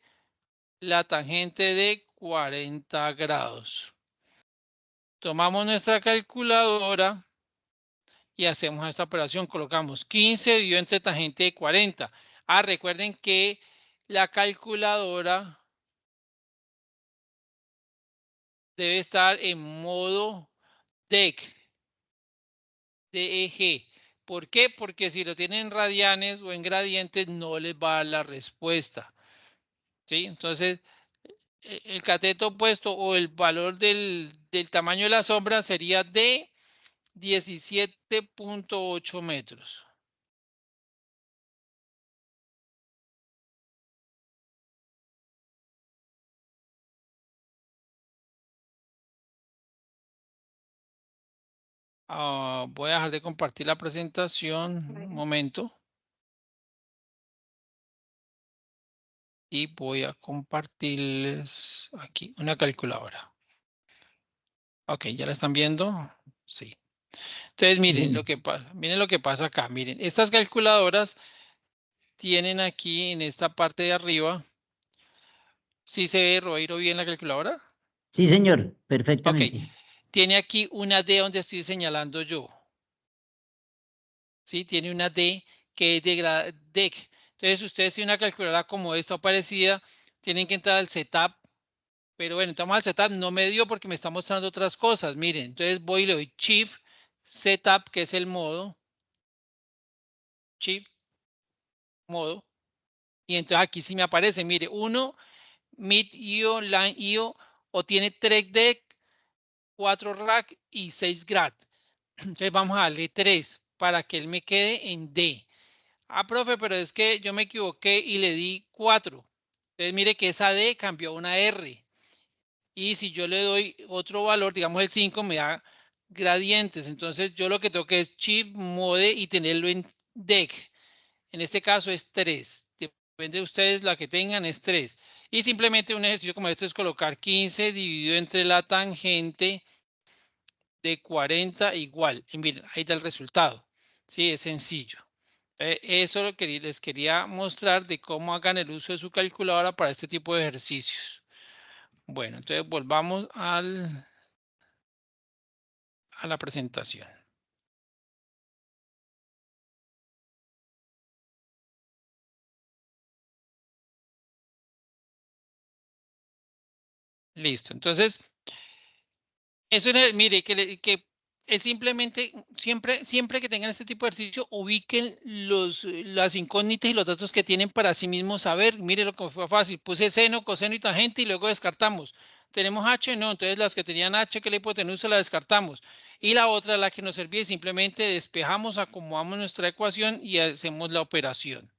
la tangente de 40 grados. Tomamos nuestra calculadora y hacemos esta operación. Colocamos 15 dividido entre tangente de 40. Recuerden que la calculadora debe estar en modo DEG. DEG. ¿Por qué? Porque si lo tienen en radianes o en gradientes no les va a dar la respuesta. ¿Sí? Entonces, el cateto opuesto o el valor del tamaño de la sombra sería de 17.8 metros. Voy a dejar de compartir la presentación un momento. Y voy a compartirles aquí una calculadora. Ok, ¿ya la están viendo? Sí. Entonces, miren lo que pasa acá. Miren, estas calculadoras tienen aquí en esta parte de arriba. ¿Sí se ve, Roiro, bien la calculadora? Sí, señor, Ok. perfectamente. Tiene aquí una D donde estoy señalando yo. ¿Sí? Tiene una D que es de DEC. Entonces, ustedes tienen una calculadora como esta o parecida, tienen que entrar al setup. Pero bueno, entramos al setup, no me dio porque me está mostrando otras cosas. Miren, entonces voy y le doy Shift Setup, que es el modo. Shift, modo. Y entonces aquí sí me aparece, mire, 1, Mid IO, Line IO, o tiene 3 DEC, 4 rack y 6 grad. Entonces vamos a darle 3 para que él me quede en D. Profe, pero es que yo me equivoqué y le di 4. Entonces mire que esa D cambió a una R. Y si yo le doy otro valor, digamos el 5, me da gradientes. Entonces yo lo que tengo que es Shift, Mode y tenerlo en DEC. En este caso es 3. Depende de ustedes la que tengan, es 3. Y simplemente un ejercicio como este es colocar 15 dividido entre la tangente de 40 igual. Y miren, ahí está el resultado. Sí, es sencillo. Eso es lo que les quería mostrar de cómo hagan el uso de su calculadora para este tipo de ejercicios. Bueno, entonces volvamos a la presentación. Listo. Entonces, eso es, mire, que es simplemente, siempre que tengan este tipo de ejercicio, ubiquen las incógnitas y los datos que tienen para sí mismos saber. Mire lo que fue fácil. Puse seno, coseno y tangente y luego descartamos. Tenemos H, no, entonces las que tenían H, que la hipotenusa, la descartamos. Y la otra, la que nos servía, simplemente despejamos, acomodamos nuestra ecuación y hacemos la operación.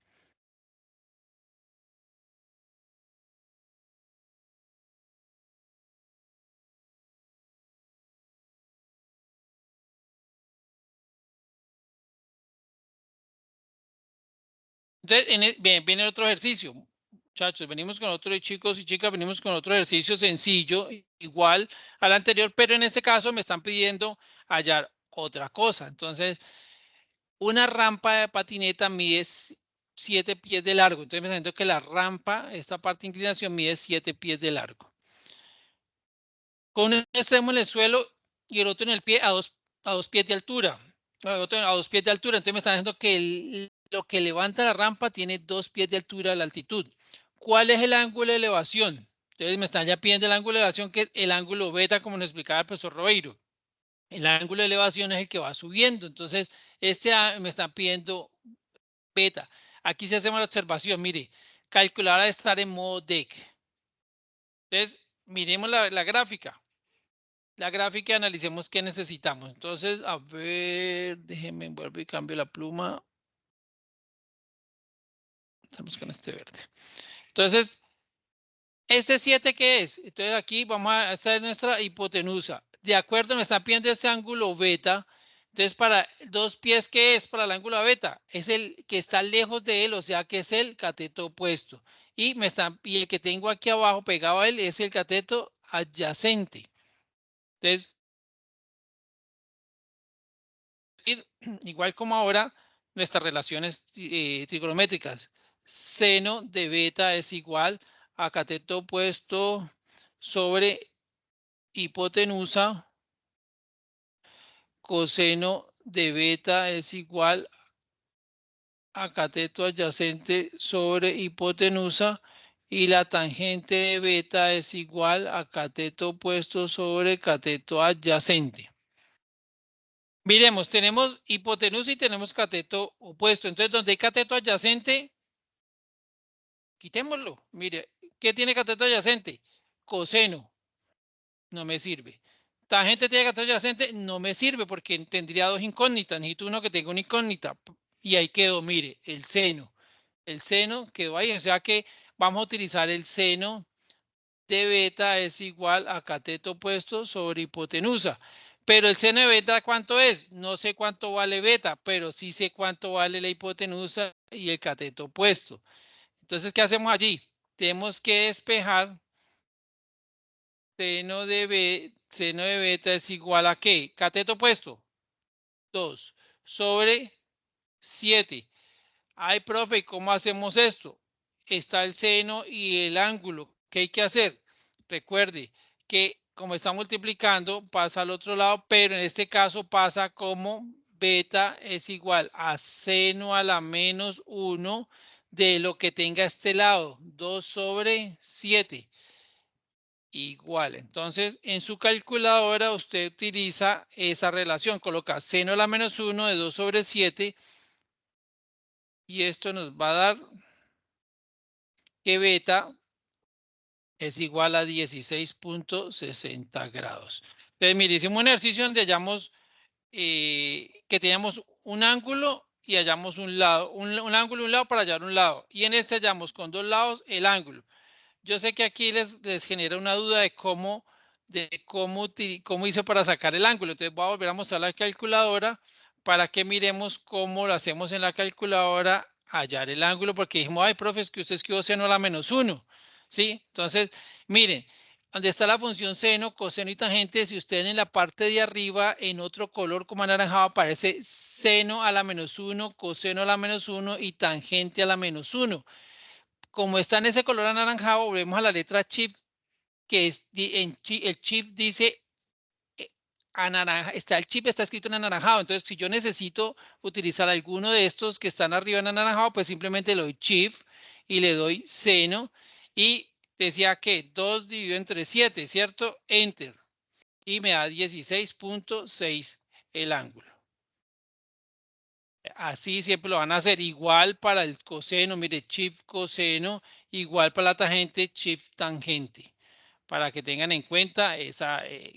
Entonces, viene otro ejercicio. Muchachos, venimos con otro, chicos y chicas, venimos con otro ejercicio sencillo, igual al anterior, pero en este caso me están pidiendo hallar otra cosa. Entonces, una rampa de patineta mide 7 pies de largo. Entonces, me están diciendo que la rampa, esta parte de inclinación, mide 7 pies de largo. Con un extremo en el suelo y el otro en el pie a dos pies de altura. A 2 pies de altura. Entonces, me están diciendo que lo que levanta la rampa tiene 2 pies de altura a la altitud. ¿Cuál es el ángulo de elevación? Entonces me están ya pidiendo el ángulo de elevación, que es el ángulo beta, como nos explicaba el profesor Robeiro. El ángulo de elevación es el que va subiendo. Entonces, me están pidiendo beta. Aquí se hacemos la observación, mire, calcular a estar en modo DEC. Entonces, miremos la gráfica. La gráfica y analicemos qué necesitamos. Entonces, a ver, déjenme vuelvo y cambio la pluma. Estamos con este verde. Entonces, ¿este 7 qué es? Entonces aquí vamos a hacer nuestra hipotenusa. De acuerdo, me están pidiendo este ángulo beta. Entonces, para 2 pies, ¿qué es para el ángulo beta? Es el que está lejos de él, o sea que es el cateto opuesto. Y el que tengo aquí abajo pegado a él es el cateto adyacente. Entonces, igual como ahora, nuestras relaciones trigonométricas. Seno de beta es igual a cateto opuesto sobre hipotenusa. Coseno de beta es igual a cateto adyacente sobre hipotenusa, y la tangente de beta es igual a cateto opuesto sobre cateto adyacente. Miremos, tenemos hipotenusa y tenemos cateto opuesto. Entonces, donde hay cateto adyacente, quitémoslo. Mire, ¿qué tiene cateto adyacente? Coseno. No me sirve. Tangente tiene cateto adyacente, no me sirve porque tendría dos incógnitas. Necesito uno que tenga una incógnita. Y ahí quedó, mire, el seno. El seno quedó ahí. O sea que vamos a utilizar el seno de beta es igual a cateto opuesto sobre hipotenusa. Pero el seno de beta, ¿cuánto es? No sé cuánto vale beta, pero sí sé cuánto vale la hipotenusa y el cateto opuesto. Entonces, ¿qué hacemos allí? Tenemos que despejar. Seno de beta es igual a ¿qué? Cateto opuesto. 2 sobre 7. Ay, profe, ¿cómo hacemos esto? Está el seno y el ángulo. ¿Qué hay que hacer? Recuerde que como está multiplicando, pasa al otro lado, pero en este caso pasa como beta es igual a seno a la menos 1 de lo que tenga este lado, 2 sobre 7. Igual. Entonces, en su calculadora usted utiliza esa relación, coloca seno a la menos 1 de 2 sobre 7 y esto nos va a dar que beta es igual a 16.60 grados. Entonces, mire, hicimos un ejercicio donde hallamos que teníamos un ángulo y hallamos un lado, un ángulo y un lado para hallar un lado. Y en este hallamos con dos lados el ángulo. Yo sé que aquí les genera una duda de cómo hice para sacar el ángulo. Entonces voy a volver a mostrar la calculadora para que miremos cómo lo hacemos en la calculadora, hallar el ángulo, porque dijimos, ay, profe, es que usted escribió seno a la menos 1. ¿Sí? Entonces, miren, donde está la función seno, coseno y tangente, si ustedes en la parte de arriba, en otro color como anaranjado, aparece seno a la menos 1, coseno a la menos 1 y tangente a la menos 1. Como está en ese color anaranjado, volvemos a la letra shift, que es el shift dice el chip está escrito en anaranjado. Entonces, si yo necesito utilizar alguno de estos que están arriba en anaranjado, pues simplemente le doy shift y le doy seno. Y decía que 2 dividido entre 7, ¿cierto? Enter. Y me da 16.6 el ángulo. Así siempre lo van a hacer. Igual para el coseno, mire, shift coseno, igual para la tangente, shift tangente. Para que tengan en cuenta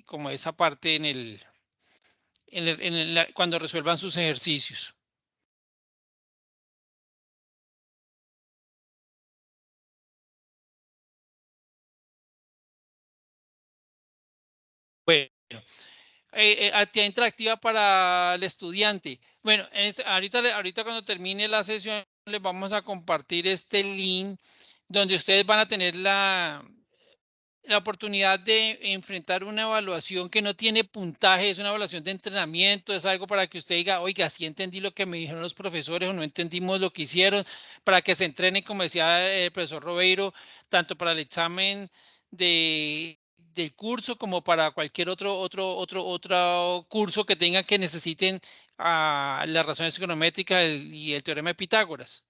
como esa parte cuando resuelvan sus ejercicios. Bueno, actividad interactiva para el estudiante. Bueno, ahorita cuando termine la sesión les vamos a compartir este link donde ustedes van a tener la oportunidad de enfrentar una evaluación que no tiene puntaje, es una evaluación de entrenamiento, es algo para que usted diga, oiga, sí entendí lo que me dijeron los profesores o no entendimos lo que hicieron, para que se entrenen, como decía el profesor Robeiro, tanto para el examen del curso como para cualquier otro curso que tengan que necesiten las razones trigonométricas y el teorema de Pitágoras.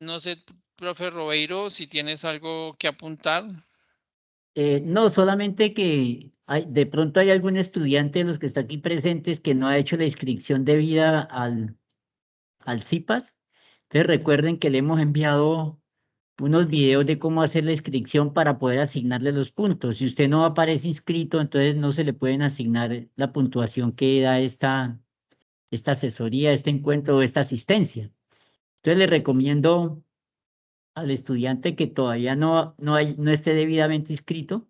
No sé, profe Robeiro, si tienes algo que apuntar. No, solamente que de pronto hay algún estudiante de los que está aquí presentes que no ha hecho la inscripción debida al CIPAS. Entonces recuerden que le hemos enviado unos videos de cómo hacer la inscripción para poder asignarle los puntos. Si usted no aparece inscrito, entonces no se le pueden asignar la puntuación que da esta asesoría, este encuentro o esta asistencia. Entonces le recomiendo al estudiante que todavía no esté debidamente inscrito,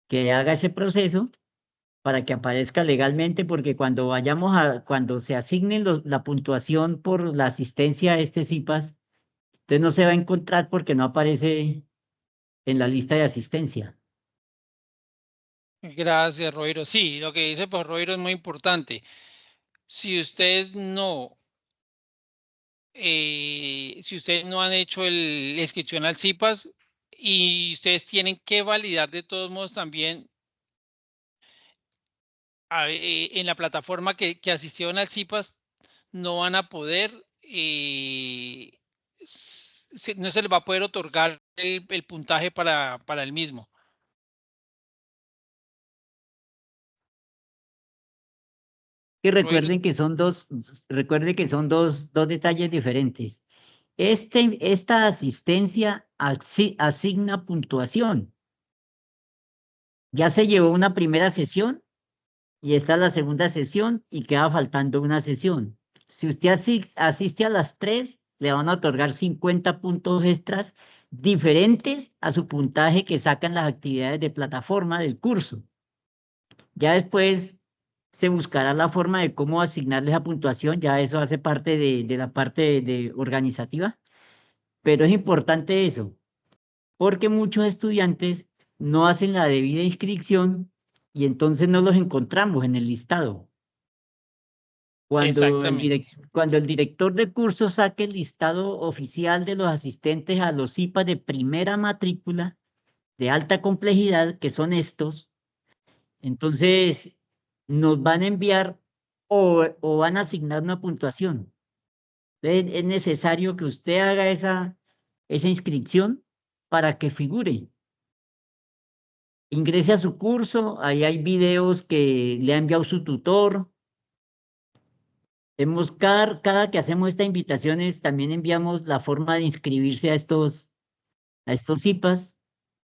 que haga ese proceso para que aparezca legalmente, porque cuando se asignen la puntuación por la asistencia a este CIPAS, entonces no se va a encontrar porque no aparece en la lista de asistencia. Gracias, Robeiro. Sí, lo que dice pues Robeiro es muy importante. Si ustedes no han hecho la inscripción al CIPAS y ustedes tienen que validar de todos modos también en la plataforma que asistieron al CIPAS, no van a poder, no se les va a poder otorgar el puntaje para el mismo. Y Robeiro, recuerden que son dos detalles diferentes. Esta asistencia asigna puntuación. Ya se llevó una primera sesión y esta es la segunda sesión y queda faltando una sesión. Si usted asiste a las tres, le van a otorgar 50 puntos extras diferentes a su puntaje que sacan las actividades de plataforma del curso. Ya después se buscará la forma de cómo asignarle esa puntuación, ya eso hace parte de la parte de organizativa, pero es importante eso, porque muchos estudiantes no hacen la debida inscripción y entonces no los encontramos en el listado. exactamente. Cuando el director de curso saque el listado oficial de los asistentes a los CIPAS de primera matrícula de alta complejidad, que son estos, entonces nos van a enviar o van a asignar una puntuación. Entonces, es necesario que usted haga esa inscripción para que figure. Ingrese a su curso, ahí hay videos que le ha enviado su tutor. Cada que hacemos estas invitaciones, también enviamos la forma de inscribirse a estos CIPAS.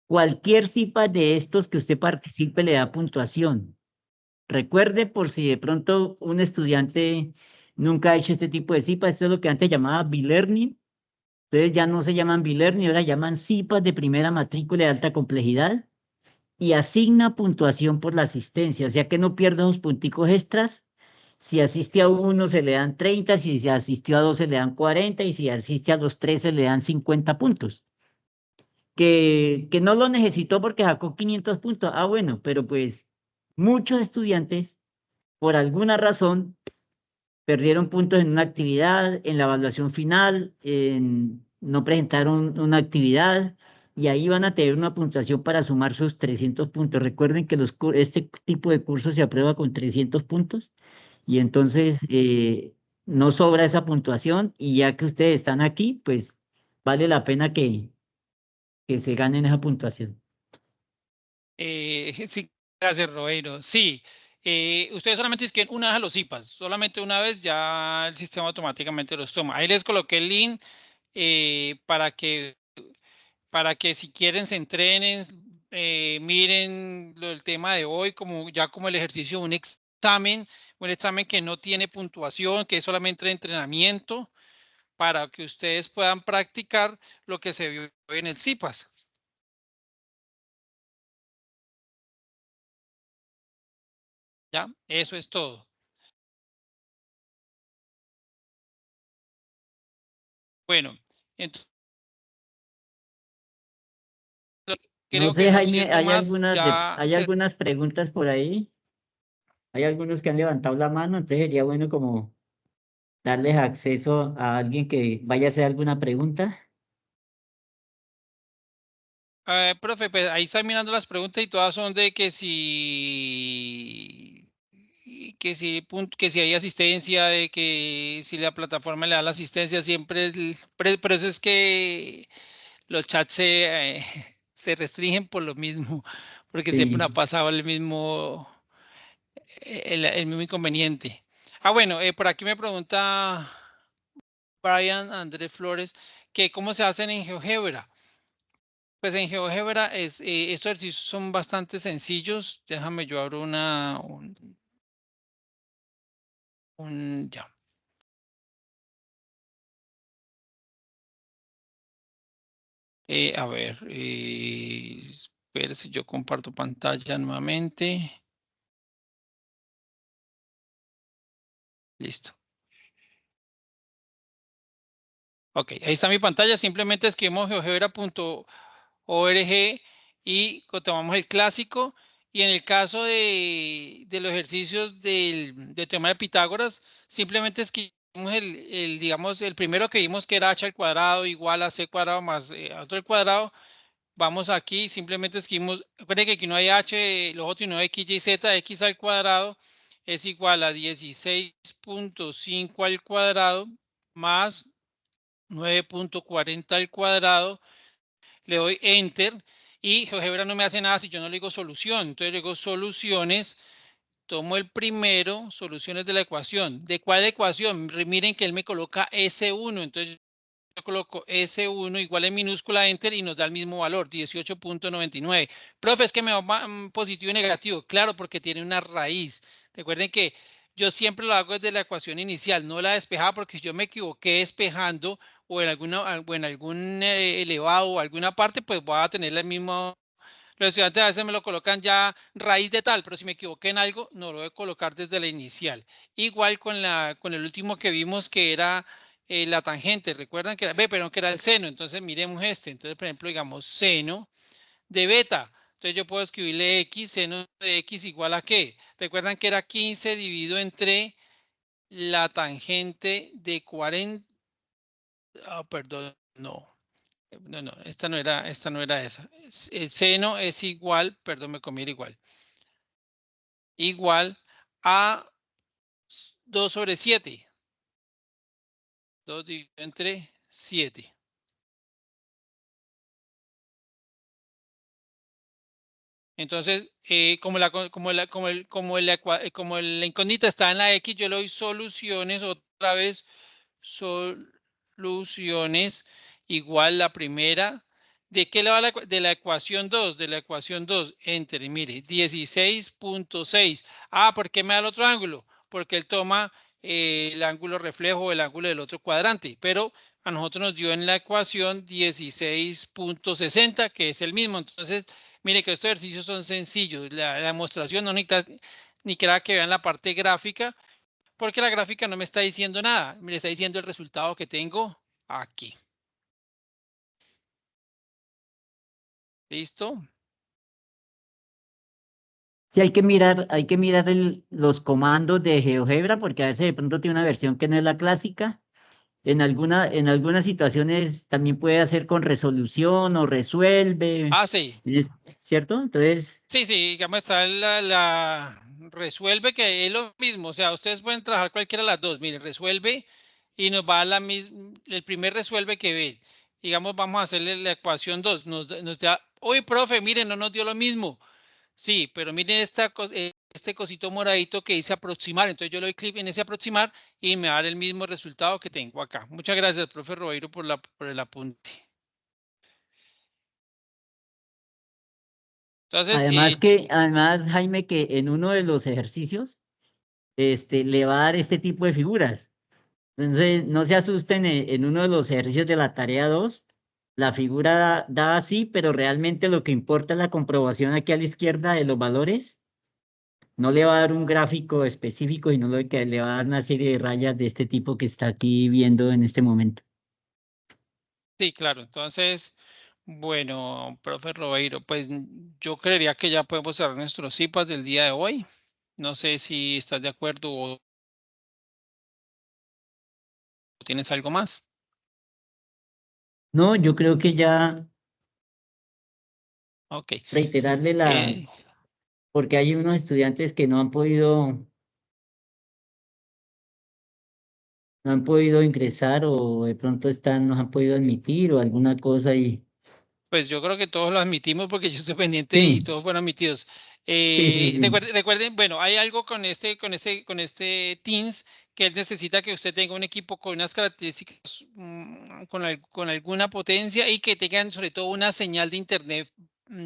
Cualquier CIPAS de estos que usted participe le da puntuación. Recuerde por si de pronto un estudiante nunca ha hecho este tipo de CIPAS, esto es lo que antes llamaba B-Learning. Entonces ya no se llaman B-Learning, ahora llaman CIPAS de primera matrícula de alta complejidad y asigna puntuación por la asistencia, o sea que no pierda los punticos extras. Si asiste a uno se le dan 30, si se asistió a dos se le dan 40 y si asiste a los tres se le dan 50 puntos. Que no lo necesitó porque sacó 500 puntos. Ah, bueno, pero pues muchos estudiantes, por alguna razón, perdieron puntos en una actividad, en la evaluación final, no presentaron una actividad y ahí van a tener una puntuación para sumar sus 300 puntos. Recuerden que este tipo de cursos se aprueba con 300 puntos y entonces no sobra esa puntuación y ya que ustedes están aquí, pues vale la pena que se ganen esa puntuación. Sí, gracias, Robeiro. Sí, ustedes solamente es que una vez a los IPAs, solamente una vez ya el sistema automáticamente los toma. Ahí les coloqué el link para que si quieren se entrenen, miren el tema de hoy como el ejercicio de un examen que no tiene puntuación, que es solamente de entrenamiento, para que ustedes puedan practicar lo que se vio en el CIPAS. ¿Ya? Eso es todo. Bueno, entonces No creo que sé, no Jaime, siendo más, ya hay se algunas preguntas por ahí. Hay algunos que han levantado la mano, entonces sería bueno como darles acceso a alguien que vaya a hacer alguna pregunta. Profe, pues ahí están mirando las preguntas y todas son de que que si hay asistencia, de que si la plataforma le da la asistencia, siempre, por eso es que los chats se restringen por lo mismo, porque siempre nos ha Sí. pasado el mismo inconveniente. Ah, bueno, por aquí me pregunta Brian Andrés Flores que cómo se hacen en GeoGebra. Pues en GeoGebra estos ejercicios son bastante sencillos. Déjame yo abro ya. A ver, si yo comparto pantalla nuevamente. Listo. Ok, ahí está mi pantalla. Simplemente escribimos geogebra.org y tomamos el clásico. Y en el caso de los ejercicios del teorema de Pitágoras, simplemente escribimos digamos, el primero que vimos que era h al cuadrado igual a c cuadrado más otro al cuadrado. Vamos aquí, simplemente escribimos, recuerden que aquí no hay h, los otros no hay x, y, z, x al cuadrado es igual a 16.5 al cuadrado más 9.40 al cuadrado. Le doy enter y GeoGebra no me hace nada si yo no le digo solución. Entonces le digo soluciones, tomo el primero, soluciones de la ecuación. ¿De cuál ecuación? Miren que él me coloca S1, entonces yo coloco S1 igual en minúscula enter y nos da el mismo valor, 18.99. Profe, es que me va positivo y negativo. Claro, porque tiene una raíz. Recuerden que yo siempre lo hago desde la ecuación inicial, no la despejada, porque si yo me equivoqué despejando o en algún elevado o alguna parte, pues voy a tener el mismo. Los estudiantes a veces me lo colocan ya raíz de tal, pero si me equivoqué en algo, no lo voy a colocar desde la inicial. Igual con el último que vimos que era la tangente. Recuerdan que era, pero que era el seno. Entonces miremos este. Entonces, por ejemplo, digamos seno de beta. Entonces yo puedo escribirle x, seno de x igual a qué. Recuerdan que era 15 dividido entre la tangente de 40. Ah, perdón, no. No, esta no era esa. El seno es igual, perdón, me comí igual. Igual a 2/7. 2 dividido entre 7. Entonces, como la incógnita está en la X, yo le doy soluciones otra vez. Soluciones igual la primera. ¿De qué le va de la ecuación 2? De la ecuación 2, enter, y mire, 16.6. Ah, ¿por qué me da el otro ángulo? Porque él toma el ángulo reflejo o el ángulo del otro cuadrante, pero a nosotros nos dio en la ecuación 16.60, que es el mismo. Entonces, mire que estos ejercicios son sencillos. La demostración no ni que vean la parte gráfica, porque la gráfica no me está diciendo nada, me está diciendo el resultado que tengo aquí. ¿Listo? Sí, hay que mirar los comandos de GeoGebra, porque a veces de pronto tiene una versión que no es la clásica. En algunas situaciones también puede hacer con resolución o resuelve, Ah, sí. ¿cierto? Entonces, Sí, sí, digamos, está resuelve, que es lo mismo. O sea, ustedes pueden trabajar cualquiera de las dos. Miren, resuelve y nos va a la misma, el primer resuelve que ven. Digamos, vamos a hacerle la ecuación 2. Nos da, oye, profe, miren, no nos dio lo mismo. Sí, pero miren este cosito moradito que dice aproximar. Entonces yo le doy clic en ese aproximar y me va a dar el mismo resultado que tengo acá. Muchas gracias, profe Robeiro, por el apunte. Entonces, además, Jaime, que en uno de los ejercicios, le va a dar este tipo de figuras. Entonces, no se asusten en uno de los ejercicios de la tarea 2, la figura da así, pero realmente lo que importa es la comprobación aquí a la izquierda de los valores. No le va a dar un gráfico específico, sino lo que le va a dar una serie de rayas de este tipo que está aquí viendo en este momento. sí, claro. Entonces, bueno, profe Robeiro, pues yo creería que ya podemos cerrar nuestros CIPAS del día de hoy. No sé si estás de acuerdo o tienes algo más. No, yo creo que ya Ok. reiterarle Eh, porque hay unos estudiantes que no han podido no han podido ingresar o de pronto nos han podido admitir o alguna cosa y Pues yo creo que todos lo admitimos porque yo estoy pendiente y sí, todos fueron admitidos. sí. Recuerden, bueno, hay algo con este Teams que él necesita que usted tenga un equipo con unas características, con alguna potencia y que tengan sobre todo una señal de internet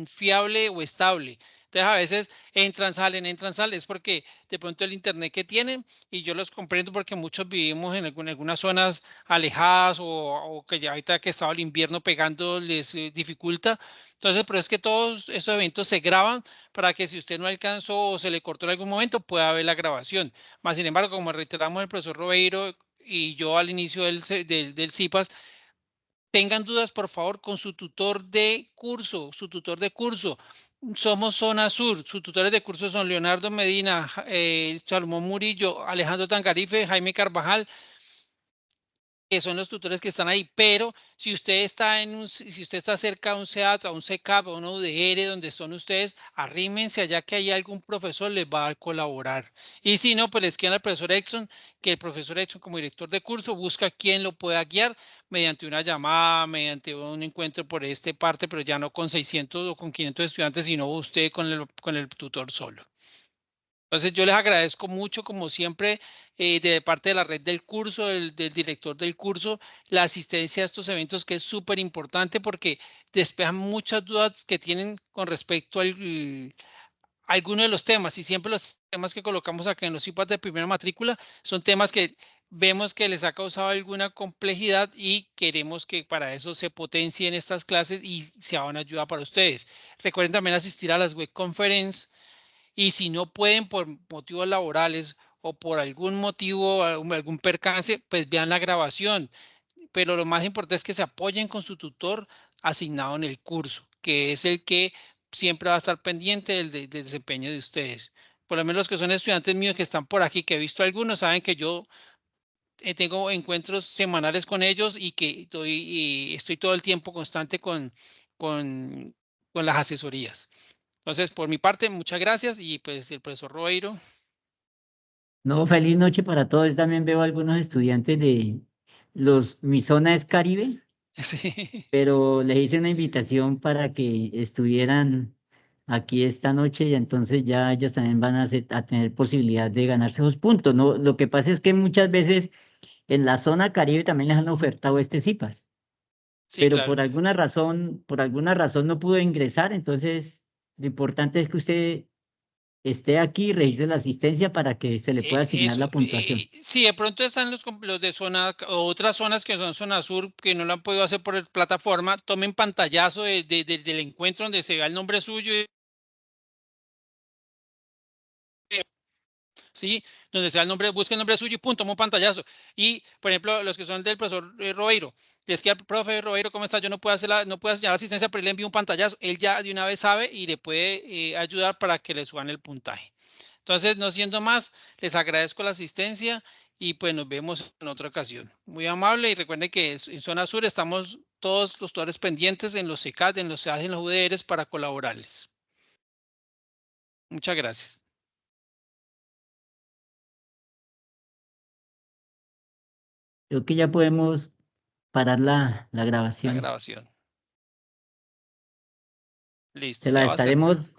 fiable o estable. Entonces a veces entran, salen, es porque de pronto el internet que tienen, y yo los comprendo porque muchos vivimos en algunas zonas alejadas o que ya ahorita que estaba el invierno pegando les dificulta. Entonces, pero es que todos estos eventos se graban para que si usted no alcanzó o se le cortó en algún momento, pueda ver la grabación. Más sin embargo, como reiteramos el profesor Robeiro y yo al inicio del CIPAS, tengan dudas, por favor, con su tutor de curso. Somos Zona Sur, sus tutores de curso son Leonardo Medina, Salomón Murillo, Alejandro Tangarife, Jaime Carvajal, que son los tutores que están ahí, pero si usted está si usted está cerca de un SEAT, a un CECAP, a una UDR, donde son ustedes, arrímense allá que hay algún profesor, les va a colaborar. Y si no, pues les queda al profesor Exxon, que el profesor Exxon como director de curso busca quién lo pueda guiar mediante una llamada, mediante un encuentro por esta parte, pero ya no con 600 o con 500 estudiantes, sino usted con el tutor solo. Entonces yo les agradezco mucho, como siempre, de parte de la red del curso, del director del curso, la asistencia a estos eventos, que es súper importante porque despejan muchas dudas que tienen con respecto a alguno de los temas. Y siempre los temas que colocamos acá en los IPAs de primera matrícula son temas que vemos que les ha causado alguna complejidad y queremos que para eso se potencien estas clases y sea una ayuda para ustedes. Recuerden también asistir a las web conference, y si no pueden por motivos laborales o por algún motivo, algún percance, pues vean la grabación. Pero lo más importante es que se apoyen con su tutor asignado en el curso, que es el que siempre va a estar pendiente del desempeño de ustedes. Por lo menos los que son estudiantes míos que están por aquí, que he visto algunos, saben que yo tengo encuentros semanales con ellos y que estoy todo el tiempo constante con, con las asesorías. Entonces, por mi parte, muchas gracias y pues el profesor Roeiro. No, feliz noche para todos. También veo algunos estudiantes mi zona es Caribe, Sí. pero les hice una invitación para que estuvieran aquí esta noche y entonces ya ellos también van a tener posibilidad de ganarse esos puntos. No, lo que pasa es que muchas veces en la zona Caribe también les han ofertado este CIPAS, Sí, pero claro. por alguna razón no pudo ingresar, entonces lo importante es que usted esté aquí y registre la asistencia para que se le pueda asignar la puntuación. Sí, de pronto están los de zona, o otras zonas que son zona sur, que no lo han podido hacer por plataforma, tomen pantallazo del encuentro donde se vea el nombre suyo. ¿Sí? Donde sea el nombre, busque el nombre suyo y punto, toma un pantallazo. Y, por ejemplo, los que son del profesor Roeiro, es que al profe Roeiro, ¿cómo está? Yo no puedo no puedo enseñar asistencia, pero él le envía un pantallazo. Él ya de una vez sabe y le puede ayudar para que le suban el puntaje. Entonces, no siendo más, les agradezco la asistencia y pues nos vemos en otra ocasión. Muy amable y recuerden que en Zona Sur estamos todos los tutores pendientes en los CECAT, en los CEAS y en los UDRs para colaborarles. Muchas gracias. Creo que ya podemos parar la La grabación. grabación. Listo, Se la ya va a ser. estaremos